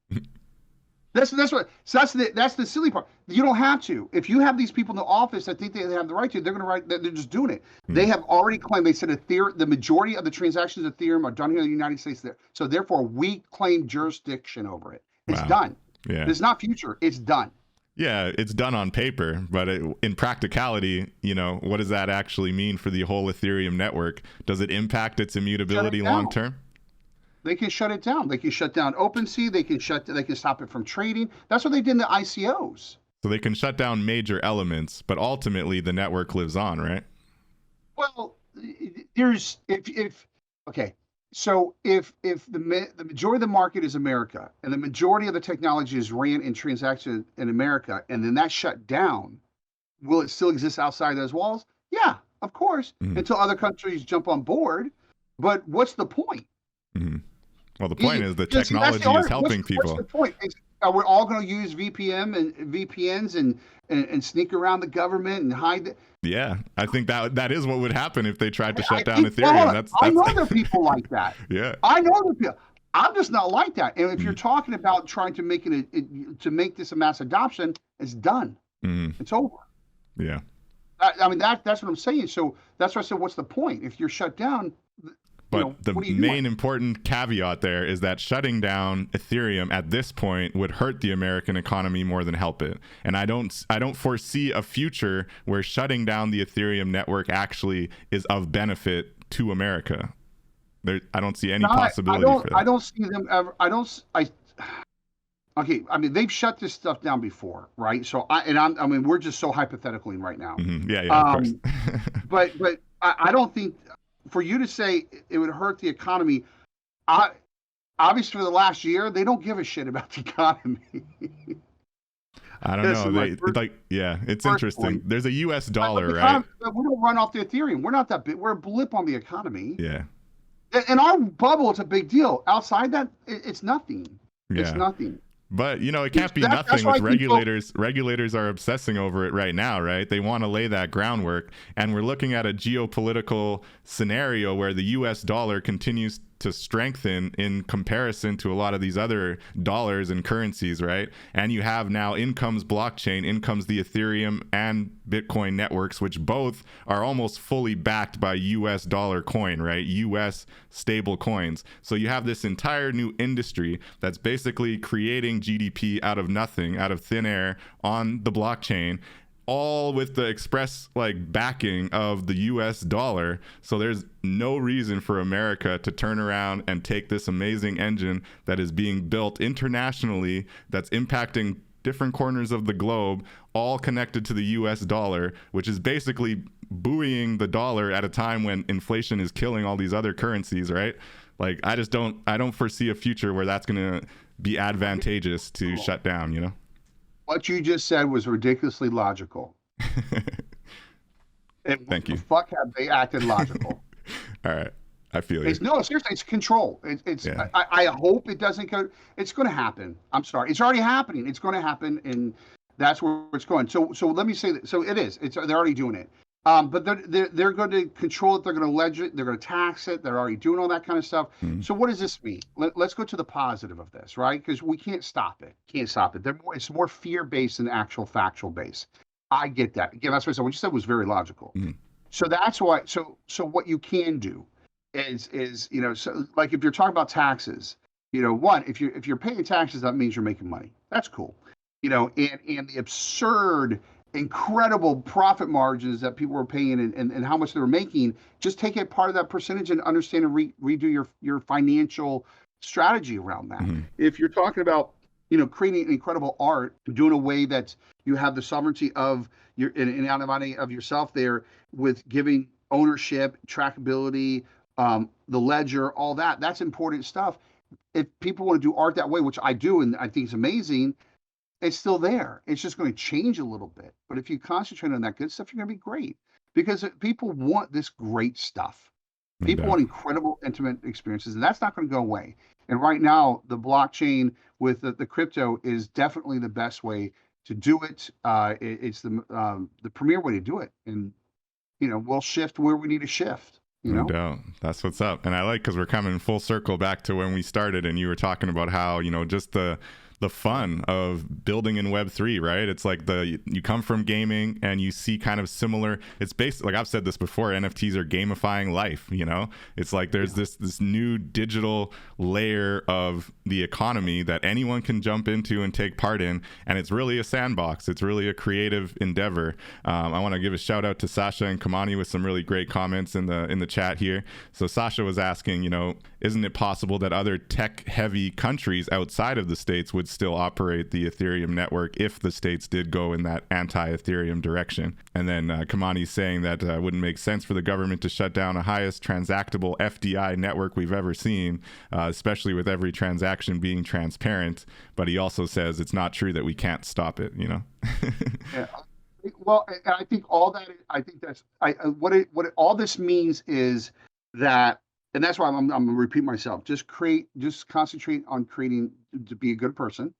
Speaker 2: That's the silly part. You don't have to. If you have these people in the office that think they have the right to, they're going to write. They're just doing it. They have already claimed. They said the majority of the transactions of Ethereum are done here in the United States. So therefore, we claim jurisdiction over it. It's done. Yeah. It's not future. It's done.
Speaker 1: Yeah, it's done on paper, but in practicality, what does that actually mean for the whole Ethereum network? Does it impact its immutability long term?
Speaker 2: They can shut it down. They can shut down OpenSea. They can stop it from trading. That's what they did in the ICOs.
Speaker 1: So they can shut down major elements, but ultimately the network lives on, right?
Speaker 2: Well, So if the majority of the market is America and the majority of the technology is ran in transactions in America, and then that's shut down, will it still exist outside those walls? Yeah, of course, until other countries jump on board. But what's the point?
Speaker 1: Mm-hmm. Well, the point is the
Speaker 2: Because see, that's
Speaker 1: technology is
Speaker 2: the
Speaker 1: helping
Speaker 2: what's
Speaker 1: people.
Speaker 2: the point? Are we all going to use VPNs and sneak around the government and hide?
Speaker 1: Yeah, I think that is what would happen if they tried to
Speaker 2: I
Speaker 1: shut down
Speaker 2: think, well,
Speaker 1: Ethereum. That's
Speaker 2: I know there are people like that.
Speaker 1: yeah.
Speaker 2: I know there are people. I'm just not like that. And if you're talking about trying to make to make this a mass adoption, it's done. It's over.
Speaker 1: Yeah.
Speaker 2: I mean, that's what I'm saying. So that's why I said, what's the point if you're shut down?
Speaker 1: But the main important caveat there is that shutting down Ethereum at this point would hurt the American economy more than help it. And I don't foresee a future where shutting down the Ethereum network actually is of benefit to America. I don't see any possibility for that.
Speaker 2: I don't see them ever. Okay, I mean, they've shut this stuff down before, right? So I mean, we're just so hypothetically right now.
Speaker 1: Yeah, of course.
Speaker 2: but I don't think for you to say it would hurt the economy. Obviously, for the last year, they don't give a shit about the economy.
Speaker 1: I don't know. It's interesting.
Speaker 2: Point.
Speaker 1: There's a U.S. dollar, right?
Speaker 2: We don't run off the Ethereum. We're not that big. We're a blip on the economy.
Speaker 1: Yeah.
Speaker 2: In our bubble, it's a big deal. Outside that, it's nothing.
Speaker 1: Yeah.
Speaker 2: It's nothing.
Speaker 1: But, it can't be nothing with regulators. Regulators are obsessing over it right now, right? They want to lay that groundwork. And we're looking at a geopolitical scenario where the U.S. dollar continues to strengthen in comparison to a lot of these other dollars and currencies, right? And you have now in comes blockchain, in comes the Ethereum and Bitcoin networks, which both are almost fully backed by US dollar coin, right? US stable coins. So you have this entire new industry that's basically creating GDP out of nothing, out of thin air on the blockchain, all with the express backing of the US dollar. So there's no reason for America to turn around and take this amazing engine that is being built internationally, that's impacting different corners of the globe, all connected to the US dollar, which is basically buoying the dollar at a time when inflation is killing all these other currencies, right? I don't foresee a future where that's going to be advantageous to shut down,
Speaker 2: What you just said was ridiculously logical.
Speaker 1: Thank you.
Speaker 2: The fuck have they acted logical?
Speaker 1: All right. I feel you.
Speaker 2: No, seriously, it's control. I hope it doesn't go. It's going to happen. I'm sorry. It's already happening. It's going to happen, and that's where it's going. So let me say that. So it is. They're already doing it. But they're going to control it. They're going to ledge it. They're going to tax it. They're already doing all that kind of stuff. So what does this mean? Let's go to the positive of this, right? Because we can't stop it. It's more fear-based than actual factual based. I get that. Again, that's what I said. What you said was very logical. So that's why. So what you can do is so like if you're talking about taxes, one, if you're paying taxes, that means you're making money. That's cool. And the absurd, incredible profit margins that people were paying and how much they were making, just take a part of that percentage and understand and redo your financial strategy around that. If you're talking about creating incredible art, doing a way that you have the sovereignty of your money of yourself there, with giving ownership, trackability, the ledger, all that's important stuff. If people want to do art that way, which I do, and I think it's amazing, it's still there. It's just going to change a little bit. But if you concentrate on that good stuff, you're going to be great, because people want this great stuff. People want incredible, intimate experiences, and that's not going to go away. And right now, the blockchain with the crypto is definitely the best way to do it. It's the premier way to do it. And, we'll shift where we need to shift.
Speaker 1: No doubt. That's what's up. And I like, because we're coming full circle back to when we started, and you were talking about how, just the fun of building in Web3, right? It's like you come from gaming and you see kind of similar, it's basically, like I've said this before, NFTs are gamifying life, It's like there's this new digital layer of the economy that anyone can jump into and take part in, and it's really a sandbox. It's really a creative endeavor. I want to give a shout out to Sasha and Kamani with some really great comments in the chat here. So Sasha was asking, isn't it possible that other tech-heavy countries outside of the States would still operate the Ethereum network if the States did go in that anti-Ethereum direction? And then Kamani's saying that wouldn't make sense for the government to shut down a highest transactable FDI network we've ever seen, especially with every transaction being transparent. But he also says it's not true that we can't stop it,
Speaker 2: Yeah. Well, I think all that, I think that's, all this means is that and that's why I'm gonna repeat myself. Just concentrate on creating, to be a good person.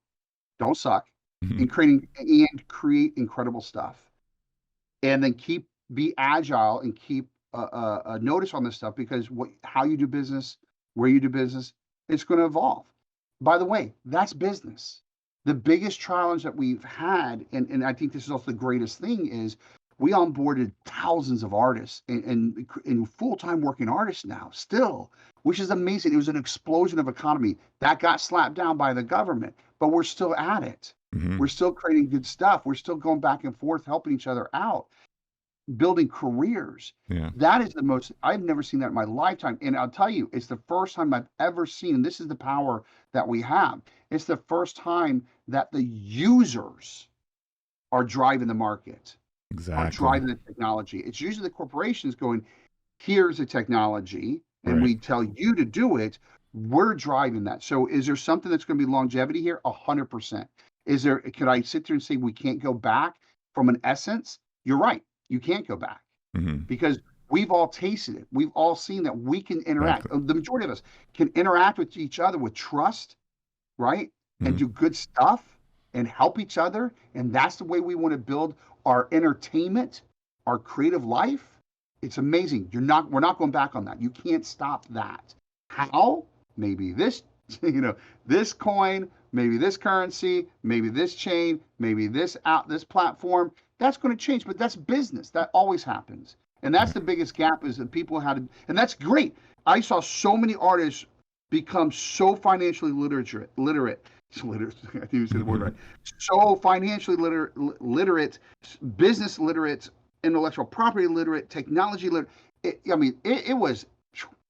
Speaker 2: Don't suck. And create incredible stuff. And then be agile and keep a notice on this stuff, because how you do business, where you do business, it's going to evolve. By the way, that's business. The biggest challenge that we've had, and I think this is also the greatest thing, is we onboarded thousands of artists and full-time working artists now still, which is amazing. It was an explosion of economy that got slapped down by the government, but we're still at it. We're still creating good stuff. We're still going back and forth, helping each other out, building careers. That is the most, I've never seen that in my lifetime. And I'll tell you, it's the first time I've ever seen, and this is the power that we have. It's the first time that the users are driving the market, are driving the technology. It's usually the corporations going, here's the technology, and we tell you to do it. We're driving that. So is there something that's going to be longevity here? 100%. Could I sit there and say we can't go back from an essence? You're right. You can't go back because we've all tasted it. We've all seen that we can interact. The majority of us can interact with each other with trust, right? And do good stuff and help each other. And that's the way we want to build our entertainment, our creative life. It's amazing. We're not going back on that. You can't stop that. How? Maybe this, this coin, maybe this currency, maybe this chain, maybe this platform. That's going to change, but that's business. That always happens. And that's the biggest gap, is that people had to, and that's great. I saw so many artists become so financially literate. I think you said the word right. So financially literate, business literate, intellectual property literate, technology literate. It was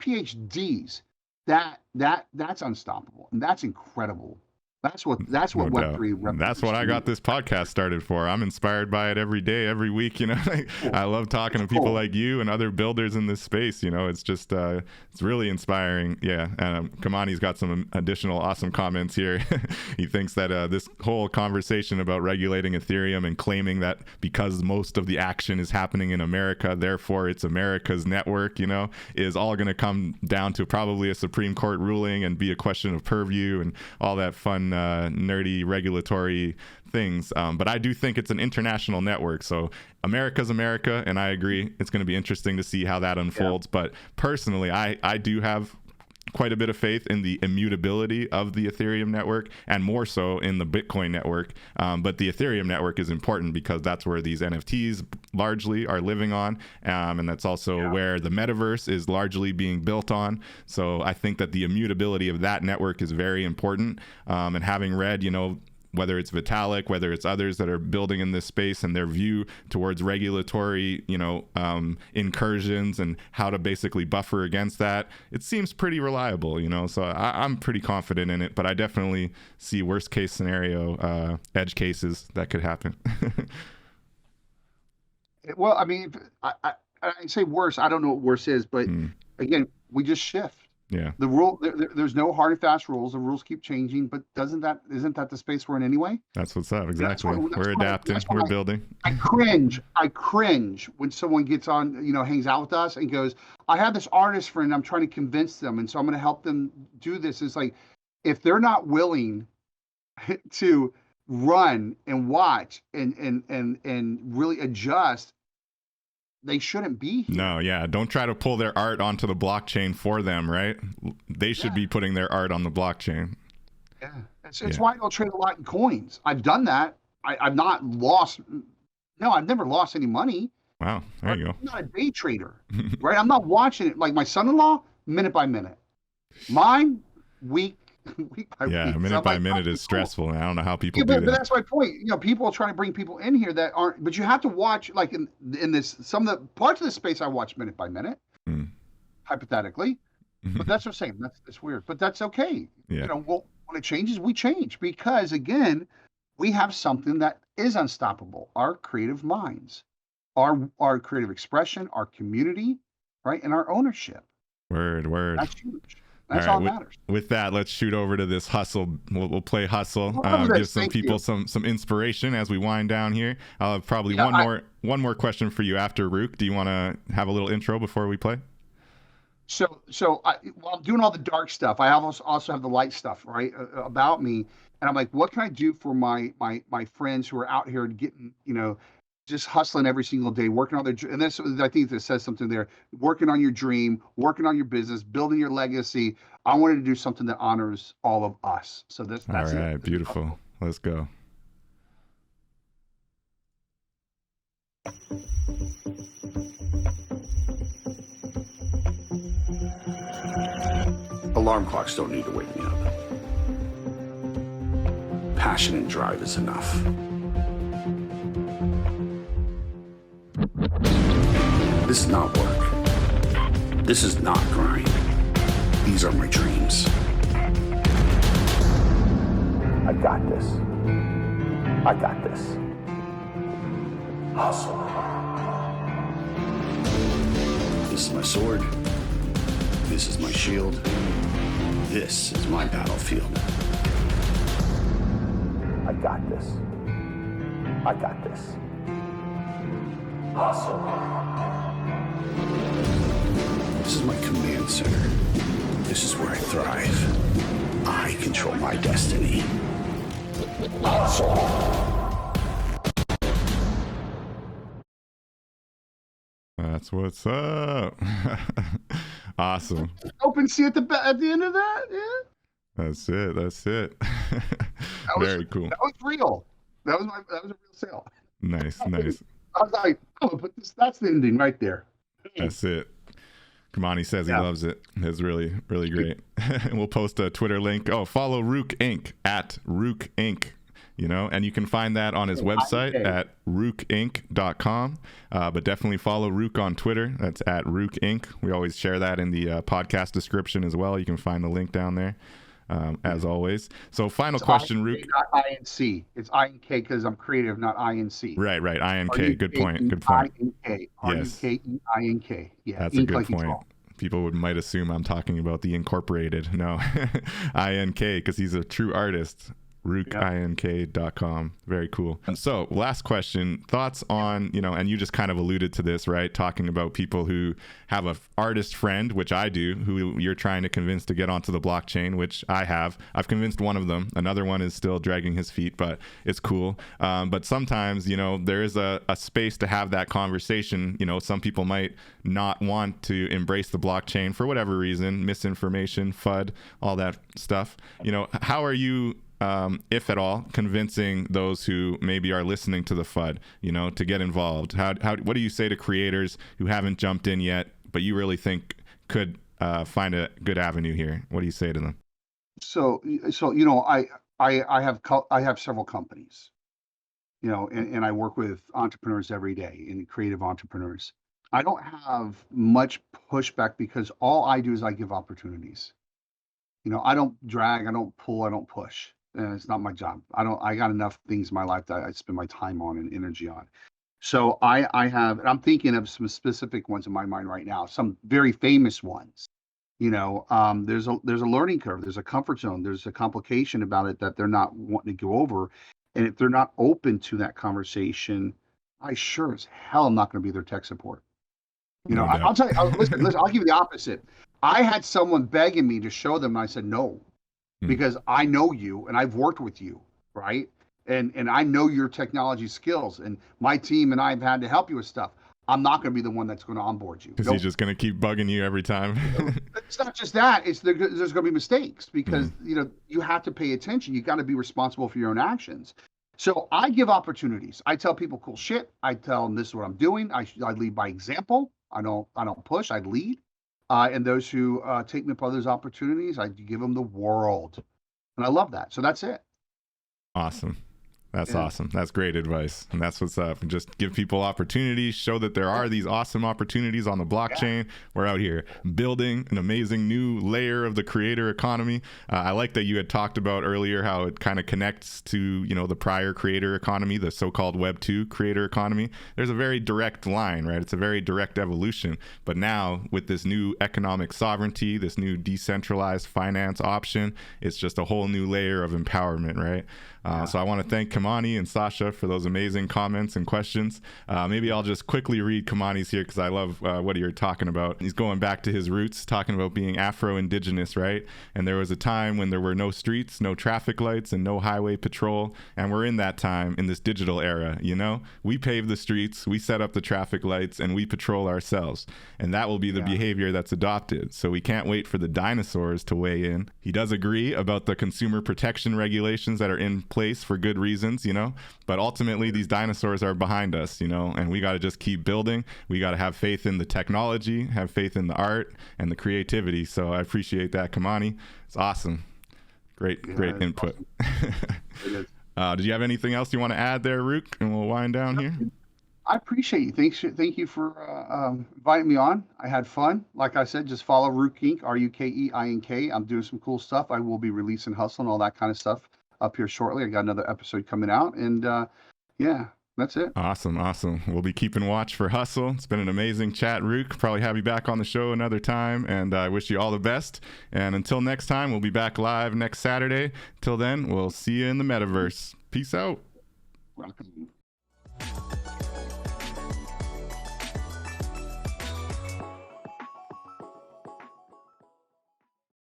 Speaker 2: PhDs. That's unstoppable, and that's incredible. That's what
Speaker 1: No
Speaker 2: Web3
Speaker 1: doubt. That's what I got this podcast started for. I'm inspired by it every day, every week. I love talking to people like you and other builders in this space. It's just it's really inspiring. Yeah. Kamani's got some additional awesome comments here. He thinks that this whole conversation about regulating Ethereum and claiming that because most of the action is happening in America, therefore it's America's network, is all going to come down to probably a Supreme Court ruling and be a question of purview and all that fun nerdy regulatory things, but I do think it's an international network. So America's America, and I agree it's going to be interesting to see how that unfolds. But personally, I do have quite a bit of faith in the immutability of the Ethereum network, and more so in the Bitcoin network. But the Ethereum network is important because that's where these NFTs largely are living on, and that's also where the metaverse is largely being built on. So I think that the immutability of that network is very important. And having read, whether it's Vitalik, whether it's others that are building in this space, and their view towards regulatory, incursions and how to basically buffer against that, it seems pretty reliable, so I'm pretty confident in it, but I definitely see worst case scenario, edge cases that could happen.
Speaker 2: Well, I say worse. I don't know what worse is, but again, we just shift.
Speaker 1: Yeah.
Speaker 2: The rule, there's no hard and fast rules. The rules keep changing, but isn't that the space we're in anyway?
Speaker 1: That's what's up. Exactly. We're adapting. We're building.
Speaker 2: I cringe when someone gets on, hangs out with us and goes, I have this artist friend, I'm trying to convince them, and so I'm going to help them do this. It's like, if they're not willing to run and watch and really adjust, they shouldn't be here.
Speaker 1: No, yeah. Don't try to pull their art onto the blockchain for them, right? They should be putting their art on the blockchain.
Speaker 2: Yeah. It's why I don't trade a lot in coins. I've done that. I've not lost. No, I've never lost any money.
Speaker 1: Wow. There you go.
Speaker 2: I'm not a day trader, right? I'm not watching it like my son-in-law, minute by minute. Mine, week by week.
Speaker 1: Yeah, minute by minute is stressful. And I don't know how people do that.
Speaker 2: But that's my point. People are trying to bring people in here that aren't, but you have to watch, like in this, some of the parts of the space I watch minute by minute, hypothetically. But that's what I'm saying. It's weird, but that's okay.
Speaker 1: Yeah.
Speaker 2: When it changes, we change, because again, we have something that is unstoppable: our creative minds, our creative expression, our community, right, and our ownership.
Speaker 1: Word.
Speaker 2: That's huge. That's all that matters.
Speaker 1: With that, let's shoot over to this hustle. We'll play hustle. Give some people some inspiration as we wind down here. I'll have probably one more question for you after RUKE. Do you want to have a little intro before we play?
Speaker 2: While I'm doing all the dark stuff, I also have the light stuff, right, about me. And I'm like, what can I do for my friends who are out here getting, just hustling every single day, working on and this, I think this says something there, working on your dream, working on your business, building your legacy. I wanted to do something that honors all of us. So that's
Speaker 1: all right,
Speaker 2: it.
Speaker 1: Beautiful. Let's go.
Speaker 3: Alarm clocks don't need to wake me up. Passion and drive is enough. This is not work. This is not grind. These are my dreams. I got this. I got this. Hustle. This is my sword. This is my shield. This is my battlefield. I got this. I got this. Hustle. This is my command center. This is where I thrive. I control my destiny. Hustle.
Speaker 1: That's what's up. Awesome.
Speaker 2: Open sea at the end of that, yeah.
Speaker 1: That's it. Very cool.
Speaker 2: That was real. That was a real sale.
Speaker 1: Nice.
Speaker 2: I was like, but that's the ending right there.
Speaker 1: That's it. Kamani says he loves it. It's really, really great. And we'll post a Twitter link. Oh, follow RUKE Inc. at RUKE Inc. And you can find that on his website at rukeinc.com. But definitely follow RUKE on Twitter. That's at RUKE Inc. We always share that in the podcast description as well. You can find the link down there, as always. So final question, RUKE.
Speaker 2: Not INC. It's INK because I'm creative, not INC.
Speaker 1: Right. INK. Good point.
Speaker 2: INK.
Speaker 1: Yes.
Speaker 2: RUKEINK. Yeah.
Speaker 1: That's a good point. People might assume I'm talking about the Incorporated. No, INK, because he's a true artist. RUKEINK.com. Very cool. And so last question, thoughts on, and you just kind of alluded to this, right? Talking about people who have a artist friend, which I do, who you're trying to convince to get onto the blockchain, which I have. I've convinced one of them. Another one is still dragging his feet, but it's cool. But sometimes, there is a space to have that conversation. Some people might not want to embrace the blockchain for whatever reason, misinformation, FUD, all that stuff. How are you, if at all, convincing those who maybe are listening to the FUD, to get involved? What do you say to creators who haven't jumped in yet, but you really think could find a good avenue here? What do you say to them?
Speaker 2: So I have several companies, and I work with entrepreneurs every day and creative entrepreneurs. I don't have much pushback because all I do is I give opportunities. I don't drag, I don't pull, I don't push. It's not my job. I got enough things in my life that I spend my time on and energy on. So I have, and I'm thinking of some specific ones in my mind right now, some very famous ones. There's a learning curve, there's a comfort zone, there's a complication about it that they're not wanting to go over. And if they're not open to that conversation, I sure as hell am not going to be their tech support. I'll tell you, listen, I'll give you the opposite. I had someone begging me to show them, and I said no. Because I know you and I've worked with you, right? And I know your technology skills, and my team and I have had to help you with stuff. I'm not going to be the one that's going to onboard you.
Speaker 1: Because he's just going to keep bugging you every time.
Speaker 2: It's not just that. There's going to be mistakes because, you have to pay attention. You got to be responsible for your own actions. So I give opportunities. I tell people cool shit. I tell them this is what I'm doing. I lead by example. I don't push. I lead. And those who take me up on those opportunities, I give them the world. And I love that. So that's it.
Speaker 1: Awesome. That's awesome. That's great advice. And that's what's up. And just give people opportunities, show that there are these awesome opportunities on the blockchain. Yeah. We're out here building an amazing new layer of the creator economy. I like that you had talked about earlier how it kind of connects to, the prior creator economy, the so-called Web2 creator economy. There's a very direct line, right? It's a very direct evolution. But now with this new economic sovereignty, this new decentralized finance option, it's just a whole new layer of empowerment, right? So I want to thank Kamani and Sasha for those amazing comments and questions. Maybe I'll just quickly read Kamani's here because I love what you're talking about. He's going back to his roots, talking about being Afro-Indigenous, right? And there was a time when there were no streets, no traffic lights, and no highway patrol. And we're in that time in this digital era, you know? We pave the streets, we set up the traffic lights, and we patrol ourselves. And that will be the behavior that's adopted. So we can't wait for the dinosaurs to weigh in. He does agree about the consumer protection regulations that are in place for good reasons, you know, but ultimately these dinosaurs are behind us, you know, and we got to just keep building. We got to have faith in the technology, have faith in the art and the creativity. So I appreciate that, Kamani. It's awesome. Great input.
Speaker 2: Awesome.
Speaker 1: Did you have anything else you want to add there, Ruke? And we'll wind down here.
Speaker 2: I appreciate you. Thank you for inviting me on. I had fun. Like I said, just follow RUKE Inc., RUKEINK. I'm doing some cool stuff. I will be releasing Hustle and all that kind of stuff up here shortly. I got another episode coming out, and yeah, that's it.
Speaker 1: Awesome. We'll be keeping watch for Hustle. It's been an amazing chat, Ruke. Probably have you back on the show another time, and I wish you all the best. And until next time, we'll be back live next Saturday. Till then, we'll see you in the metaverse. Peace out.
Speaker 2: Welcome.